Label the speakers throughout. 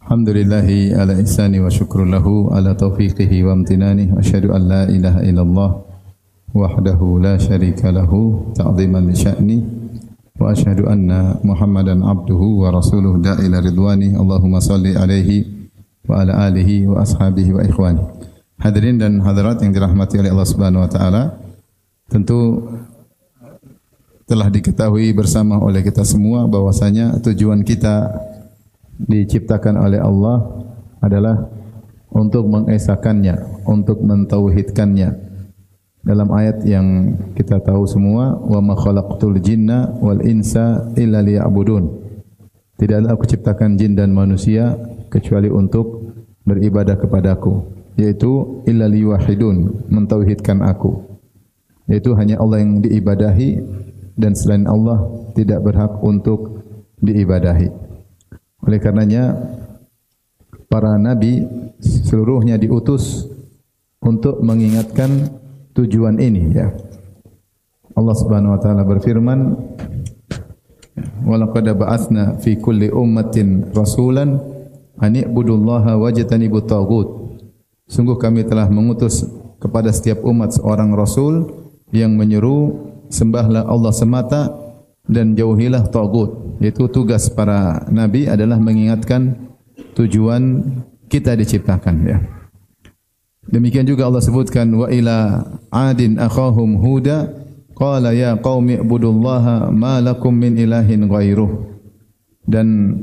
Speaker 1: Alhamdulillahi ala ihsani wa syukru lahu ala taufiqihi wa amtinani wa asyhadu an la ilaha illallah wahdahu la syarika lahu ta'ziman li sya'ni wa asyhadu anna Muhammadan abduhu wa rasuluhu da'ila ridwani Allahumma salli alaihi wa ala alihi wa ashabihi wa ikhwani. Hadirin dan hadirat yang dirahmati oleh Allah Subhanahu wa taala, tentu telah diketahui bersama oleh kita semua bahwasanya tujuan kita diciptakan oleh Allah adalah untuk mengesakannya, untuk mentauhidkannya. Dalam ayat yang kita tahu semua, wa ma khalaqtul jinna wal insa illa liya'budun. Tidaklah aku ciptakan jin dan manusia kecuali untuk beribadah kepadaku, yaitu illa liwahidun, mentauhidkan aku. Yaitu hanya Allah yang diibadahi dan selain Allah tidak berhak untuk diibadahi. Oleh karenanya para nabi seluruhnya diutus untuk mengingatkan tujuan ini, ya. Allah Subhanahu wa taala berfirman, "Wa laqad ba'atsna fi kulli ummatin rasulan an i'budullaha wajtanibut taghut." Sungguh kami telah mengutus kepada setiap umat seorang rasul yang menyeru sembahlah Allah semata dan jauhilah taghut. Yaitu tugas para nabi adalah mengingatkan tujuan kita diciptakan, ya. Demikian juga Allah sebutkan wa ila adin akhahum huda qala ya qaumi ibudullaha ma lakum min ilahin ghairuh. Dan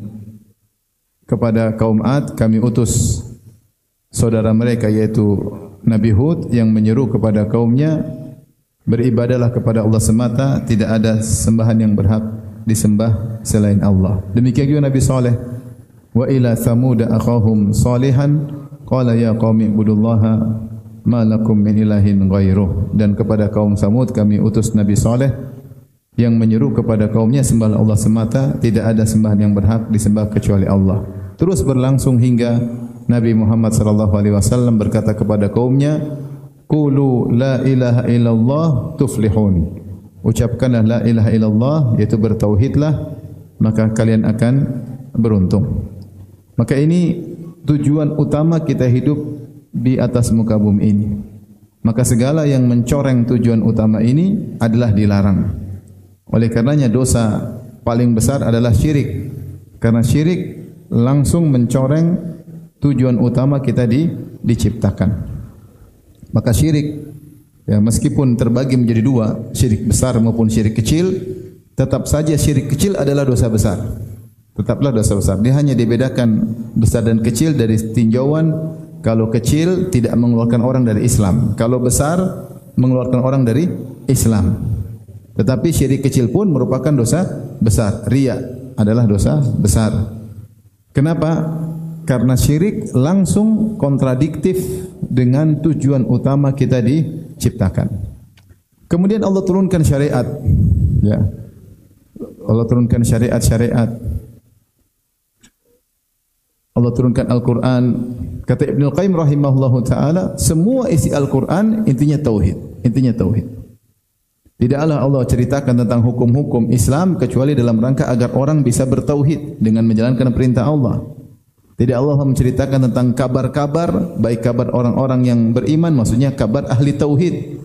Speaker 1: kepada kaum Ad kami utus saudara mereka yaitu Nabi Hud yang menyeru kepada kaumnya, beribadahlah kepada Allah semata, tidak ada sembahan yang berhak disembah selain Allah. Demikian juga Nabi Saleh, wa ila thamud akhahum salihan qala ya qaumi ibudullaha ma lakum min ilahin ghairuh. Dan kepada kaum Samud kami utus Nabi Saleh yang menyeru kepada kaumnya, sembahlah Allah semata, tidak ada sembahan yang berhak disembah kecuali Allah. Terus berlangsung hingga Nabi Muhammad sallallahu alaihi wasallam berkata kepada kaumnya, qulu la ilaha illallah tuflihun. Ucapkanlah la ilaha illallah, yaitu bertauhidlah, maka kalian akan beruntung. Maka ini tujuan utama kita hidup di atas muka bumi ini. Maka segala yang mencoreng tujuan utama ini adalah dilarang. Oleh karenanya dosa paling besar adalah syirik. Karena syirik langsung mencoreng tujuan utama kita diciptakan. Maka syirik, ya, meskipun terbagi menjadi dua, syirik besar maupun syirik kecil, tetap saja syirik kecil adalah dosa besar. Tetaplah dosa besar. Dia hanya dibedakan besar dan kecil dari tinjauan. Kalau kecil tidak mengeluarkan orang dari Islam, kalau besar mengeluarkan orang dari Islam. Tetapi syirik kecil pun merupakan dosa besar. Riya adalah dosa besar. Kenapa? Karena syirik langsung kontradiktif dengan tujuan utama kita diciptakan. Kemudian Allah turunkan syariat, ya. Allah turunkan syariat-syariat. Allah turunkan Al-Quran. Kata Ibnu Qayyim rahimahullahu taala, semua isi Al-Quran intinya tauhid, intinya tauhid. Tidaklah Allah ceritakan tentang hukum-hukum Islam kecuali dalam rangka agar orang bisa bertauhid dengan menjalankan perintah Allah. Tidak Allah menceritakan tentang kabar-kabar, baik kabar orang-orang yang beriman, maksudnya kabar ahli tauhid,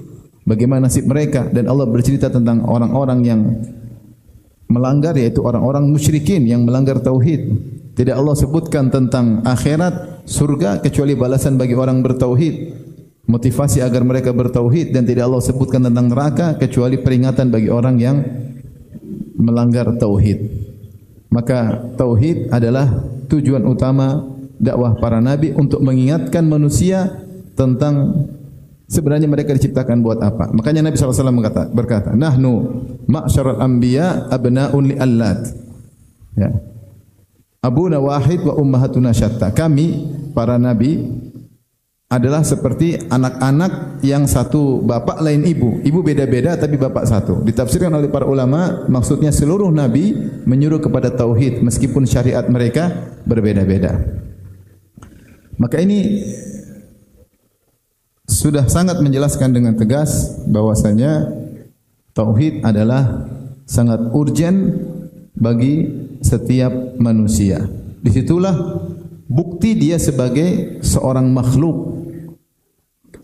Speaker 1: bagaimana nasib mereka. Dan Allah bercerita tentang orang-orang yang melanggar, yaitu orang-orang musyrikin yang melanggar tauhid. Tidak Allah sebutkan tentang akhirat, surga, kecuali balasan bagi orang bertauhid, motivasi agar mereka bertauhid. Dan tidak Allah sebutkan tentang neraka, kecuali peringatan bagi orang yang melanggar tauhid. Maka tauhid adalah tujuan utama dakwah para nabi, untuk mengingatkan manusia tentang sebenarnya mereka diciptakan buat apa. Makanya Nabi SAW berkata, nahnu ma'syaral anbiya abna'un li'allat, ya, abuna wahid wa ummahatuna syatta. Kami para nabi adalah seperti anak-anak yang satu bapak lain ibu. Ibu beda-beda tapi bapak satu. Ditafsirkan oleh para ulama, maksudnya seluruh nabi menyuruh kepada tauhid meskipun syariat mereka berbeda-beda. Maka ini sudah sangat menjelaskan dengan tegas bahwasanya tauhid adalah sangat urgen bagi setiap manusia. Disitulah bukti dia sebagai seorang makhluk.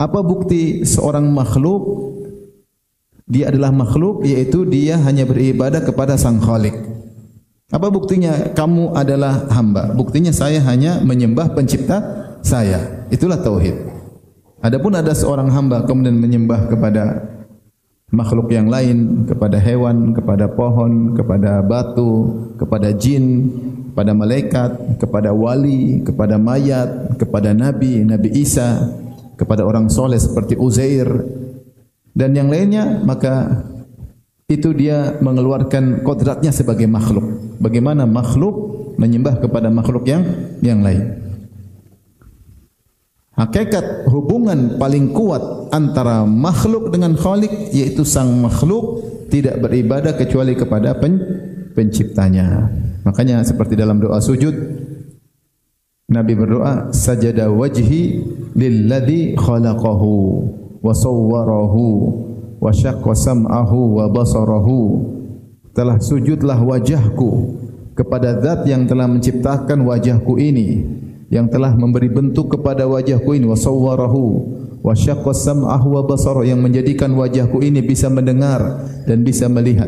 Speaker 1: Apa bukti seorang makhluk? Dia adalah makhluk, yaitu dia hanya beribadah kepada Sang Khalik. Apa buktinya? Kamu adalah hamba. Buktinya saya hanya menyembah pencipta saya. Itulah tauhid. Adapun ada seorang hamba kemudian menyembah kepada makhluk yang lain, kepada hewan, kepada pohon, kepada batu, kepada jin, kepada malaikat, kepada wali, kepada mayat, kepada nabi, Nabi Isa, kepada orang soleh seperti Uzair dan yang lainnya, maka itu dia mengeluarkan kodratnya sebagai makhluk. Bagaimana makhluk menyembah kepada makhluk yang lain? Hakikat hubungan paling kuat antara makhluk dengan Khalik, yaitu sang makhluk tidak beribadah kecuali kepada penciptanya. Makanya seperti dalam doa sujud, Nabi berdoa, sajada wajhi lilladzi khalaqahu wa sawwarahu wa syaqqa sam'ahu wa basarahu. Telah sujudlah wajahku kepada zat yang telah menciptakan wajahku ini, yang telah memberi bentuk kepada wajahku ini, wa sawwarahu wa syaqqa sam'ahu wa basarahu, yang menjadikan wajahku ini bisa mendengar dan bisa melihat.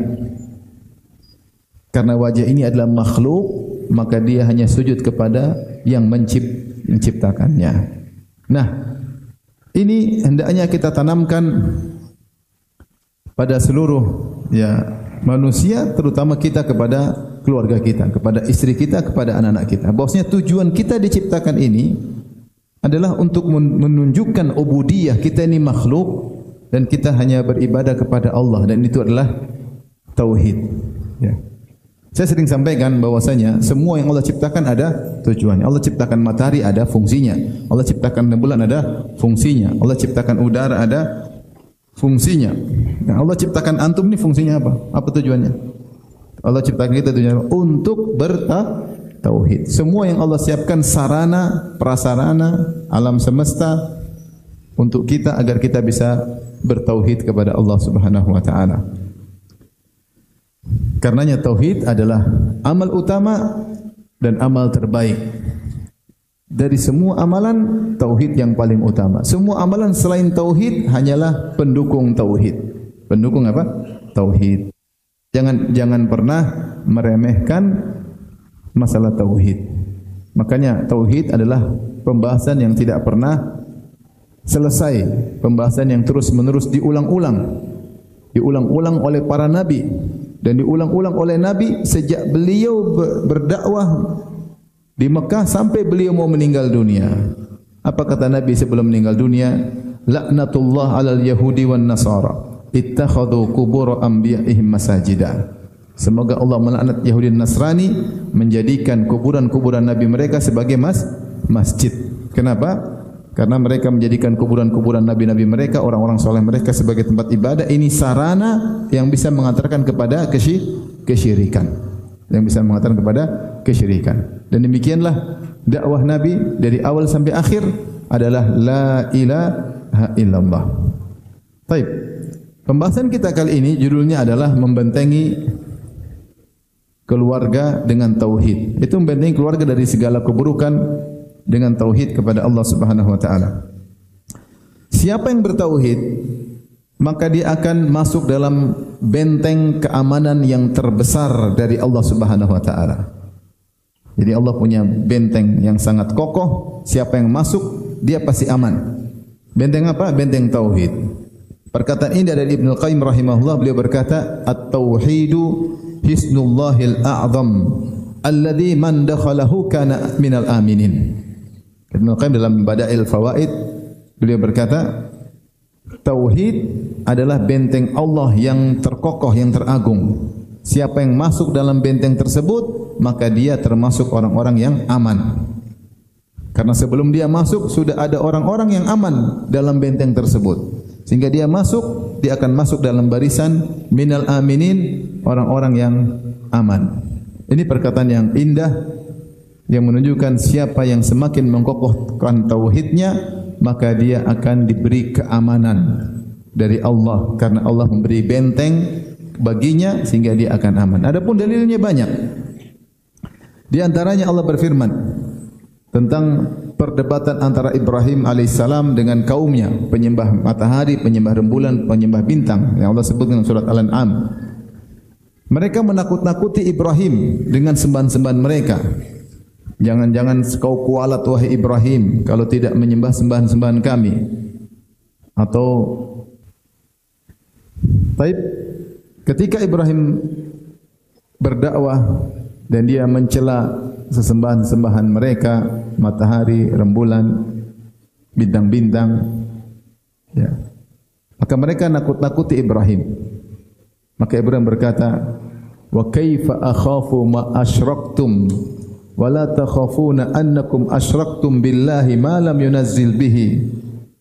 Speaker 1: Karena wajah ini adalah makhluk, maka dia hanya sujud kepada yang menciptakannya. Nah, ini hendaknya kita tanamkan pada seluruh manusia, terutama kita kepada keluarga kita, kepada istri kita, kepada anak-anak kita. Bahwasanya tujuan kita diciptakan ini adalah untuk menunjukkan ubudiyah, kita ini makhluk dan kita hanya beribadah kepada Allah, dan itu adalah tauhid. Ya. Saya sering sampaikan bahwasanya semua yang Allah ciptakan ada tujuannya. Allah ciptakan matahari ada fungsinya. Allah ciptakan bulan ada fungsinya. Allah ciptakan udara ada fungsinya. Nah, Allah ciptakan antum ini fungsinya apa? Apa tujuannya? Allah ciptakan kita tujuannya untuk bertauhid. Semua yang Allah siapkan sarana, prasarana, alam semesta untuk kita agar kita bisa bertauhid kepada Allah Subhanahu wa taala. Karenanya tauhid adalah amal utama dan amal terbaik. Dari semua amalan, tauhid yang paling utama. Semua amalan selain tauhid hanyalah pendukung tauhid. Pendukung apa? Tauhid. Jangan pernah meremehkan masalah tauhid. Makanya tauhid adalah pembahasan yang tidak pernah selesai, pembahasan yang terus-menerus diulang-ulang. Diulang-ulang oleh para nabi dan diulang-ulang oleh nabi sejak beliau berdakwah di Mekah sampai beliau mau meninggal dunia. Apa kata Nabi sebelum meninggal dunia? Laknatullah alal yahudi wan nasara ittakhadhu qubur anbiya'ihim masajida. Semoga Allah melaknat Yahudi dan Nasrani menjadikan kuburan-kuburan nabi mereka sebagai masjid. Kenapa? Karena mereka menjadikan kuburan-kuburan nabi-nabi mereka, orang-orang soleh mereka sebagai tempat ibadah. Ini sarana yang bisa mengantarkan kepada kesyirikan. Yang bisa mengantarkan kepada kesyirikan. Dan demikianlah dakwah Nabi dari awal sampai akhir adalah la ilaha illallah. Baik. Pembahasan kita kali ini judulnya adalah membentengi keluarga dengan tauhid. Itu membentengi keluarga dari segala keburukan dengan tauhid kepada Allah Subhanahu wa taala. Siapa yang bertauhid, maka dia akan masuk dalam benteng keamanan yang terbesar dari Allah Subhanahu wa taala. Jadi Allah punya benteng yang sangat kokoh, siapa yang masuk dia pasti aman. Benteng apa? Benteng tauhid. Perkataan ini dari Ibnu Qayyim rahimahullah, beliau berkata, "At-tauhidu hisnullahil a'zam alladzi man dakhalahu kana minal aminin." Ibnu Qayyim dalam Bada'il Fawaid beliau berkata, tauhid adalah benteng Allah yang terkokoh, yang teragung. Siapa yang masuk dalam benteng tersebut, maka dia termasuk orang-orang yang aman. Karena sebelum dia masuk sudah ada orang-orang yang aman dalam benteng tersebut. Sehingga dia masuk, dia akan masuk dalam barisan minal aminin, orang-orang yang aman. Ini perkataan yang indah yang menunjukkan siapa yang semakin mengkokohkan tauhidnya, maka dia akan diberi keamanan dari Allah, karena Allah memberi benteng baginya sehingga dia akan aman. Adapun dalilnya banyak. Di antaranya Allah berfirman, tentang perdebatan antara Ibrahim alaihissalam dengan kaumnya, penyembah matahari, penyembah rembulan, penyembah bintang yang Allah sebut dalam surat Al-An'am. Mereka menakut-nakuti Ibrahim dengan sembahan-sembahan mereka. Jangan-jangan kau kualat wahai Ibrahim kalau tidak menyembah sembahan-sembahan kami. Atau baik, ketika Ibrahim berdakwah dan dia mencela sesembahan-sembahan mereka, matahari, rembulan, bintang-bintang, ya, maka mereka nakut-nakuti Ibrahim. Maka Ibrahim berkata, wa kaifa akhafu ma asyraktum wa la takhafuna annakum asyraktum billahi ma lam yunazzil bihi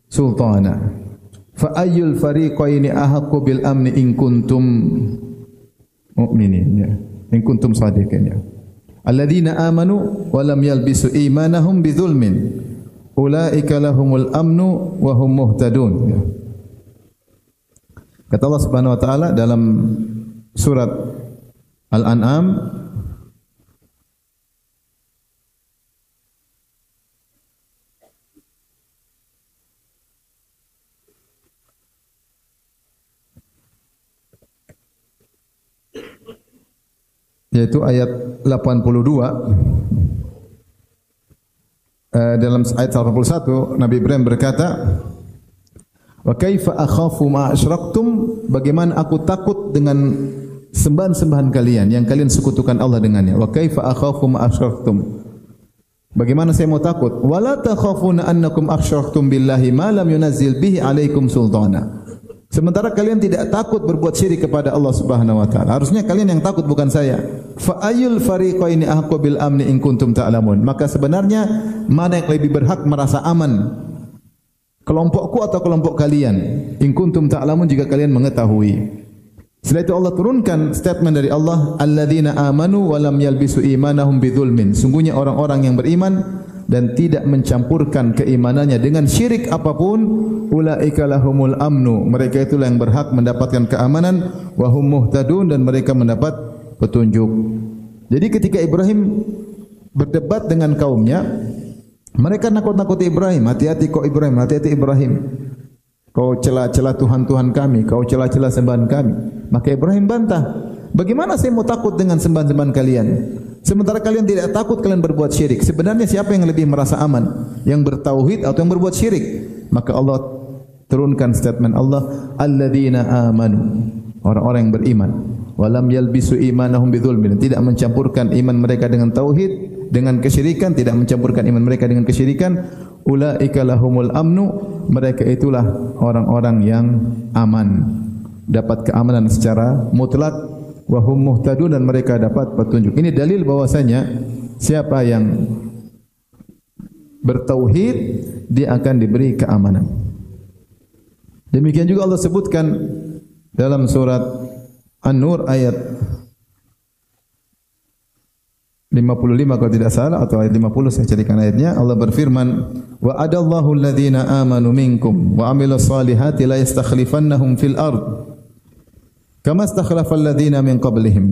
Speaker 1: sultana fa ayyul fariqaini ahaqqu bil amni in kuntum mu'minin, ya, in kuntum shadiqin, ya. Alladzina amanu wa lam yalbisu imanahum bidzulmin ulaika lahumul amnu wa hum muhtadun, ya. Kata Allah Subhanahu wa taala dalam surat Al-An'am, yaitu ayat 82. Dalam ayat 81 Nabi Ibrahim berkata, wa kaifa akhafu ma asyraktum, bagaimana aku takut dengan sembahan-sembahan kalian yang kalian sekutukan Allah dengannya. Wa kaifa akhafu ma asyraktum, bagaimana saya mau takut? Wala takhafuna annakum asyraktum billahi ma lam yunazzil bihi alaikum sultana, sementara kalian tidak takut berbuat syirik kepada Allah Subhanahu wa taala. Harusnya kalian yang takut, bukan saya. Fa ayyul fariqaini ahqqu bil amni in kuntum ta'lamun, maka sebenarnya mana yang lebih berhak merasa aman, kelompokku atau kelompok kalian? In kuntum ta'lamun, jika kalian mengetahui. Setelah itu Allah turunkan statement dari Allah, alladzina amanu wa lam yalbisu imanahum bidzulmin, sungguhnya orang-orang yang beriman dan tidak mencampurkan keimanannya dengan syirik apapun, ulaika lahumul amnu, mereka itulah yang berhak mendapatkan keamanan, wa hum muhtadun, dan mereka mendapat petunjuk. Jadi ketika Ibrahim berdebat dengan kaumnya, mereka nakut-nakuti Ibrahim, hati-hati kau Ibrahim, hati-hati Ibrahim, kau celah-celah Tuhan-Tuhan kami, kau celah-celah sembahan kami. Maka Ibrahim bantah, bagaimana saya mau takut dengan sembahan-sembahan kalian, sementara kalian tidak takut kalian berbuat syirik? Sebenarnya siapa yang lebih merasa aman, yang bertauhid atau yang berbuat syirik? Maka Allah turunkan statement Allah, alladzina amanu, orang-orang yang beriman, walam yalbisu imanahum bidzulmin, tidak mencampurkan iman mereka dengan tauhid, dengan kesyirikan, tidak mencampurkan iman mereka dengan kesyirikan, ulaika lahumul amnu, mereka itulah orang-orang yang aman, dapat keamanan secara mutlak, wa hum muhtadun, dan mereka dapat petunjuk. Ini dalil bahwasanya siapa yang bertauhid dia akan diberi keamanan. Demikian juga Allah sebutkan dalam surat An-Nur ayat 55 kalau tidak salah, atau ayat 50, saya carikan ayatnya. Allah berfirman, wa adallahu alladhina amanu minkum wa amilus salihati la yastakhlifannahum fil ard kama istakhlafal ladzina min qablihim.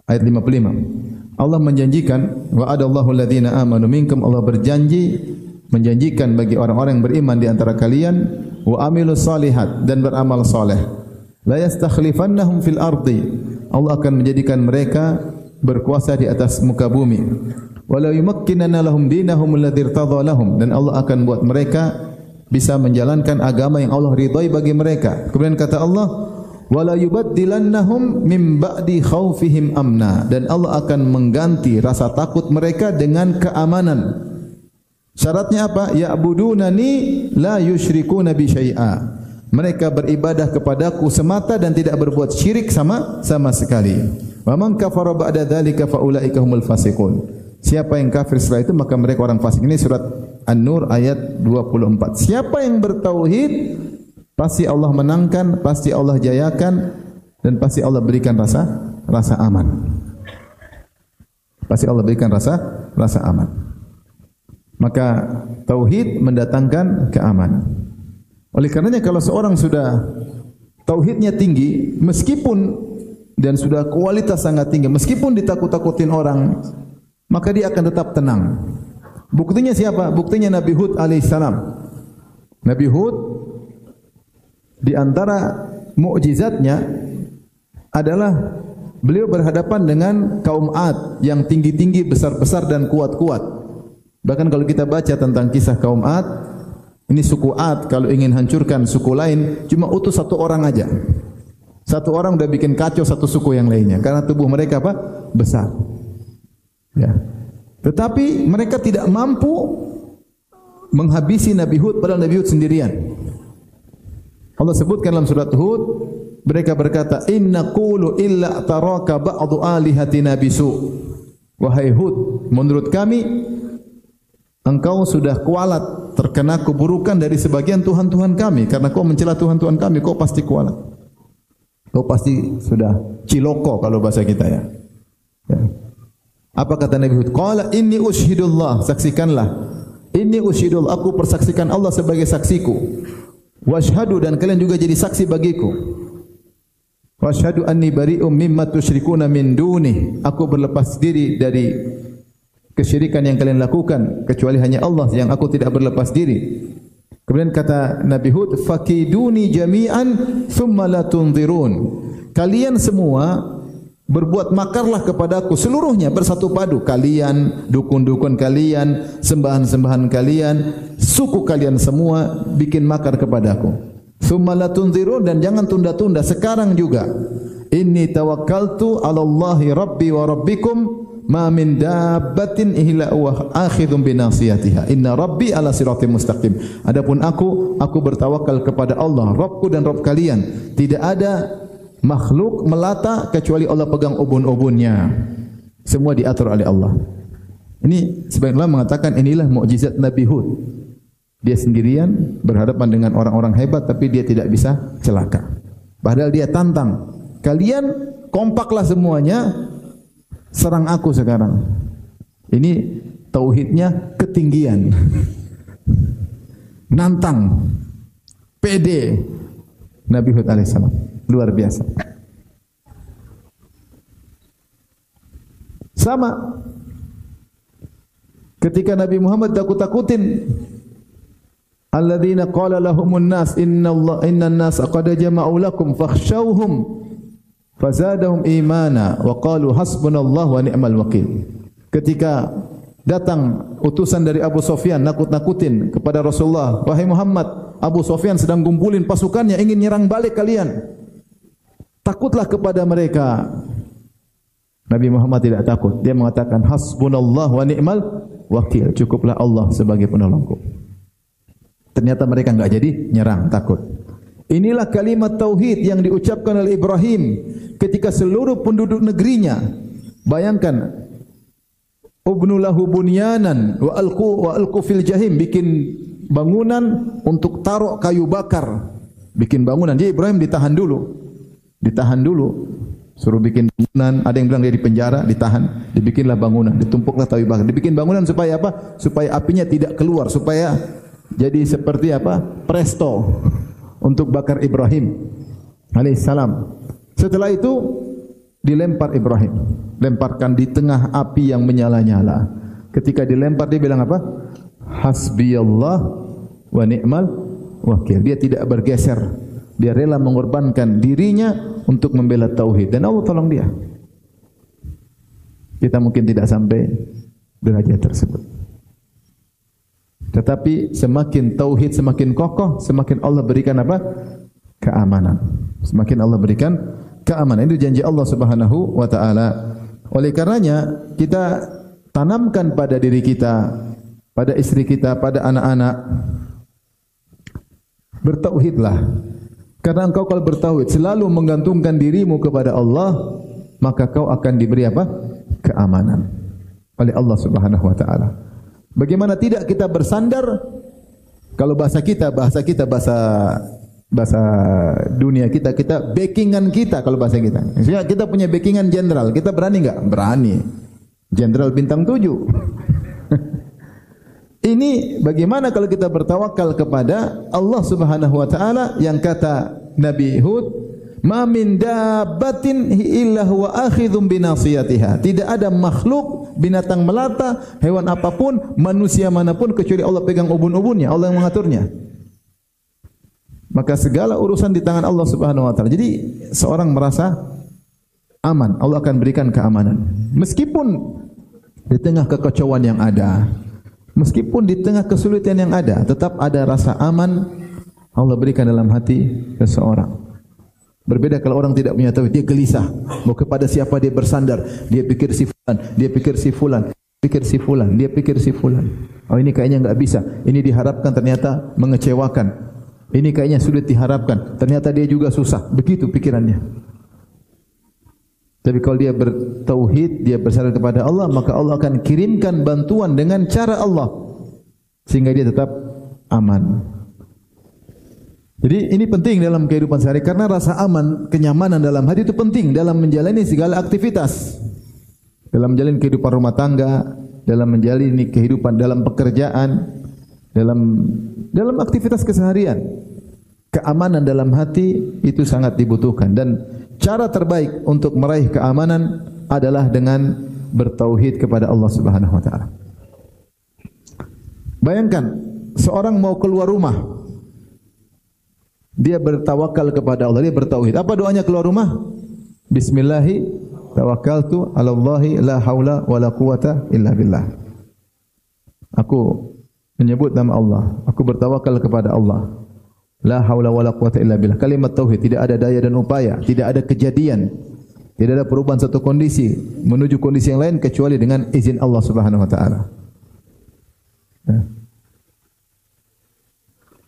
Speaker 1: Ayat 55. Allah menjanjikan, wa adallahu alladhina amanu minkum, Allah berjanji, menjanjikan bagi orang-orang yang beriman di antara kalian, wa amilus salihat, dan beramal saleh, la yastakhlifannahum fil ardi, Allah akan menjadikan mereka berkuasa di atas muka bumi, wa la yumakkinanna lahum dinahum alladzi irtadha lahum, dan Allah akan buat mereka bisa menjalankan agama yang Allah ridai bagi mereka. Kemudian kata Allah, wa la yubaddilannahum min ba'di khaufihim amna, dan Allah akan mengganti rasa takut mereka dengan keamanan. Syaratnya apa? Ya'budunani la yusyrikuna bi syai'a, mereka beribadah kepadaku semata dan tidak berbuat syirik sama sekali. Wa man kafara ba'da dzalika fa ulaika humul fasiqun, siapa yang kafir setelah itu maka mereka orang fasik. Ini surat An-Nur ayat 24. Siapa yang bertauhid pasti Allah menangkan, pasti Allah jayakan, dan pasti Allah berikan rasa aman. Pasti Allah berikan rasa aman. Maka tauhid mendatangkan keamanan. Oleh karenanya kalau seorang sudah tauhidnya tinggi, meskipun dan sudah kualitas sangat tinggi, meskipun ditakut-takutin orang, maka dia akan tetap tenang. Buktinya siapa? Buktinya Nabi Hud alaihissalam. Nabi Hud di antara mukjizatnya adalah beliau berhadapan dengan kaum Ad yang tinggi-tinggi, besar-besar dan kuat-kuat. Bahkan kalau kita baca tentang kisah kaum Ad, ini suku Ad kalau ingin hancurkan suku lain cuma utus satu orang aja. Satu orang sudah bikin kacau satu suku yang lainnya karena tubuh mereka apa? Besar. Ya. Tetapi mereka tidak mampu menghabisi Nabi Hud padahal Nabi Hud sendirian. Allah sebutkan dalam surat Hud, mereka berkata, "Inna qulu illa taraka ba'du alihatina bisu." Wahai Hud, menurut kami engkau sudah kualat terkena keburukan dari sebagian Tuhan-Tuhan kami karena kau mencela Tuhan-Tuhan kami, kau pasti kualat. Kau pasti sudah ciloko kalau bahasa kita ya. Apa kata Nabi Hud? Qala inni usyhidullah, saksikanlah. Inni usyhidullah, aku persaksikan Allah sebagai saksiku. Washhadu, dan kalian juga jadi saksi bagiku. Washhadu anni bari'um mimma tusyrikuna min dunih. Aku berlepas diri dari kesyirikan yang kalian lakukan kecuali hanya Allah yang aku tidak berlepas diri. Kemudian kata Nabi Hud, fakiduni jami'an thumma la tunzirun. Kalian semua berbuat makarlah kepadaku seluruhnya bersatu padu. Kalian, dukun-dukun kalian, sembahan-sembahan kalian, suku kalian semua bikin makar kepadaku. Thumma la tunzirun, dan jangan tunda-tunda, sekarang juga. Inni tawakkaltu 'ala Allahi rabbi wa rabbikum ma min dabbatin illa huwa akhidhun bi nasiyatiha. Inna rabbi 'ala siratim mustaqim. Adapun aku bertawakal kepada Allah, Rabbku dan Rabb kalian. Tidak ada makhluk melata kecuali Allah pegang ubun-ubunnya. Semua diatur oleh Allah. Ini sebagian ulama mengatakan inilah mukjizat Nabi Hud. Dia sendirian berhadapan dengan orang-orang hebat tapi dia tidak bisa celaka. Padahal dia tantang, kalian kompaklah semuanya, serang aku sekarang. Ini tauhidnya ketinggian. Nantang, pede Nabi Hud alaihissalam. Luar biasa. Sama ketika Nabi Muhammad takut-takutin, alladzina qala lahumun nas innan nas qad jama'u lakum fakhshawhum fazadahum imana wa qalu hasbunallahu wa ni'mal wakil. Ketika datang utusan dari Abu Sufyan nakut-nakutin kepada Rasulullah, wahai Muhammad, Abu Sufyan sedang kumpulin pasukannya ingin nyerang balik kalian. Takutlah kepada mereka. Nabi Muhammad tidak takut. Dia mengatakan hasbunallahu wa ni'mal wakil. Cukuplah Allah sebagai penolongku. Ternyata mereka enggak jadi nyerang, takut. Inilah kalimat tauhid yang diucapkan oleh Ibrahim ketika seluruh penduduk negerinya, bayangkan, ubnu lahu bunyanan wa alqu fil jahim, bikin bangunan untuk taruh kayu bakar. Bikin bangunan, dia Ibrahim ditahan dulu, suruh bikin bangunan. Ada yang bilang dia di penjara, ditahan, dibikinlah bangunan, ditumpuklah kayu bakar, dibikin bangunan supaya apa? Supaya apinya tidak keluar, supaya jadi seperti apa? Presto untuk bakar Ibrahim alaihissalam. Setelah itu dilempar Ibrahim, lemparkan di tengah api yang menyala-nyala. Ketika dilempar dia bilang apa? Hasbiyallah wa ni'mal wakil. Dia tidak bergeser. Dia rela mengorbankan dirinya untuk membela tauhid dan Allah tolong dia. Kita mungkin tidak sampai derajat tersebut. Tetapi semakin tauhid semakin kokoh, semakin Allah berikan apa? Keamanan. Semakin Allah berikan keamanan. Itu janji Allah Subhanahu wa taala. Oleh karenanya kita tanamkan pada diri kita, pada istri kita, pada anak-anak, bertauhidlah. Karena engkau kalau bertauhid selalu menggantungkan dirimu kepada Allah, maka kau akan diberi apa? Keamanan oleh Allah Subhanahu wa taala. Bagaimana tidak kita bersandar? Kalau bahasa dunia kita backingan kita, kalau bahasa kita. Maksudnya kita punya backingan jenderal, kita berani enggak? Berani. Jenderal bintang 7. Ini bagaimana kalau kita bertawakal kepada Allah Subhanahu wa taala yang kata Nabi Hud, Ma min dabbatin illa huwa akhidhum binasiyatiha. Tidak ada makhluk, binatang melata, hewan apapun, manusia manapun kecuali Allah pegang ubun-ubunnya, Allah yang mengaturnya. Maka segala urusan di tangan Allah Subhanahu wa taala. Jadi seorang merasa aman, Allah akan berikan keamanan. Meskipun di tengah kekacauan yang ada, meskipun di tengah kesulitan yang ada, tetap ada rasa aman Allah berikan dalam hati seseorang. Berbeda kalau orang tidak punya tauhid, dia gelisah. Mau kepada siapa dia bersandar? Dia pikir si fulan, dia pikir si fulan, pikir si fulan, dia pikir si fulan. Oh ini kayaknya enggak bisa. Ini diharapkan ternyata mengecewakan. Ini kayaknya sulit diharapkan. Ternyata dia juga susah. Begitu pikirannya. Tapi kalau dia bertauhid, dia bersandar kepada Allah, maka Allah akan kirimkan bantuan dengan cara Allah sehingga dia tetap aman. Jadi ini penting dalam kehidupan sehari karena rasa aman, kenyamanan dalam hati itu penting dalam menjalani segala aktivitas. Dalam menjalani kehidupan rumah tangga, dalam menjalani kehidupan dalam pekerjaan, dalam aktivitas keseharian. Keamanan dalam hati itu sangat dibutuhkan dan cara terbaik untuk meraih keamanan adalah dengan bertauhid kepada Allah Subhanahu wa taala. Bayangkan seorang mau keluar rumah, dia bertawakal kepada Allah, dia bertauhid. Apa doanya keluar rumah? Bismillahi tawakkaltu 'ala Allahi la haula wala quwata illa billah. Aku menyebut nama Allah, aku bertawakal kepada Allah. La haula wala quwata illa billah. Kalimat tauhid, tidak ada daya dan upaya, tidak ada kejadian, tidak ada perubahan satu kondisi menuju kondisi yang lain kecuali dengan izin Allah Subhanahu wa taala.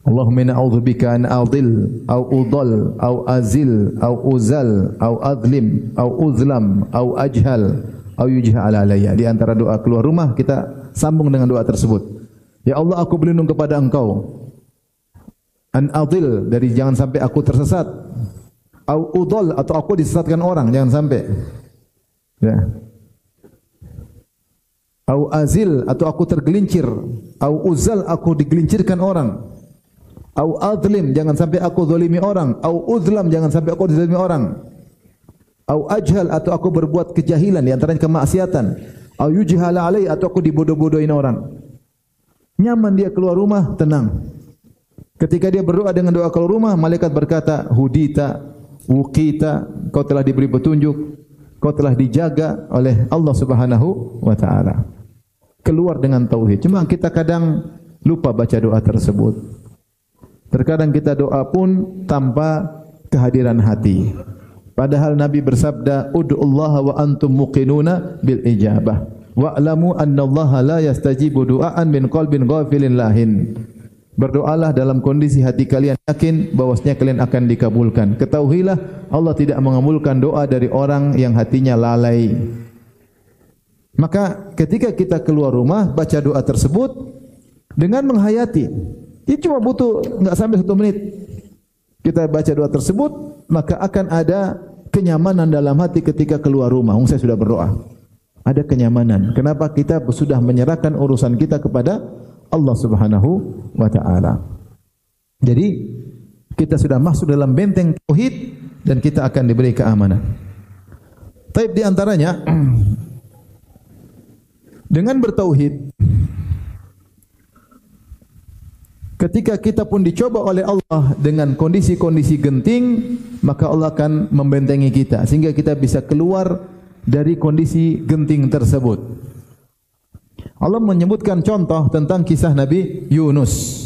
Speaker 1: Allahumma inna a'udzubika an adil au udal au azil au uzal au adlim au uzlam au ajhal au yujhal alayya. Di antara doa keluar rumah kita sambung dengan doa tersebut. Ya Allah, aku berlindung kepada Engkau. An adil, dari jangan sampai aku tersesat. Au udal, atau aku disesatkan orang, jangan sampai. Ya. Au azil, atau aku tergelincir. Au uzal, aku digelincirkan orang. Au adlim, jangan sampai aku zalimi orang. Au uzlam, jangan sampai aku dizalimi orang. Au ajhal, atau aku berbuat kejahilan, di antaranya kemaksiatan. Au yujhal alai, atau aku dibodoh-bodohin orang. Nyaman dia keluar rumah, tenang. Ketika dia berdoa dengan doa keluar rumah, malaikat berkata, hudita, wuqita, kau telah diberi petunjuk, kau telah dijaga oleh Allah Subhanahu wa taala. Keluar dengan tauhid. Cuma kita kadang lupa baca doa tersebut. Terkadang kita doa pun tanpa kehadiran hati. Padahal Nabi bersabda, ud'ullaha wa antum muqinuna bil ijabah. Wa'lamu annallaha la yastajibu du'aan min qalbin ghafilin lahin. Berdoalah dalam kondisi hati kalian yakin bahwasanya kalian akan dikabulkan. Ketahuilah Allah tidak mengabulkan doa dari orang yang hatinya lalai. Maka ketika kita keluar rumah baca doa tersebut dengan menghayati, dia cuma butuh enggak sampai 1 menit. Kita baca doa tersebut, maka akan ada kenyamanan dalam hati ketika keluar rumah. Saya sudah berdoa. Ada kenyamanan. Kenapa? Kita sudah menyerahkan urusan kita kepada Allah Subhanahu wa taala. Jadi kita sudah masuk dalam benteng tauhid dan kita akan diberi keamanan. Taib di antaranya dengan bertauhid, ketika kita pun dicoba oleh Allah dengan kondisi-kondisi genting, maka Allah akan membentengi kita sehingga kita bisa keluar dari kondisi genting tersebut. Allah menyebutkan contoh tentang kisah Nabi Yunus.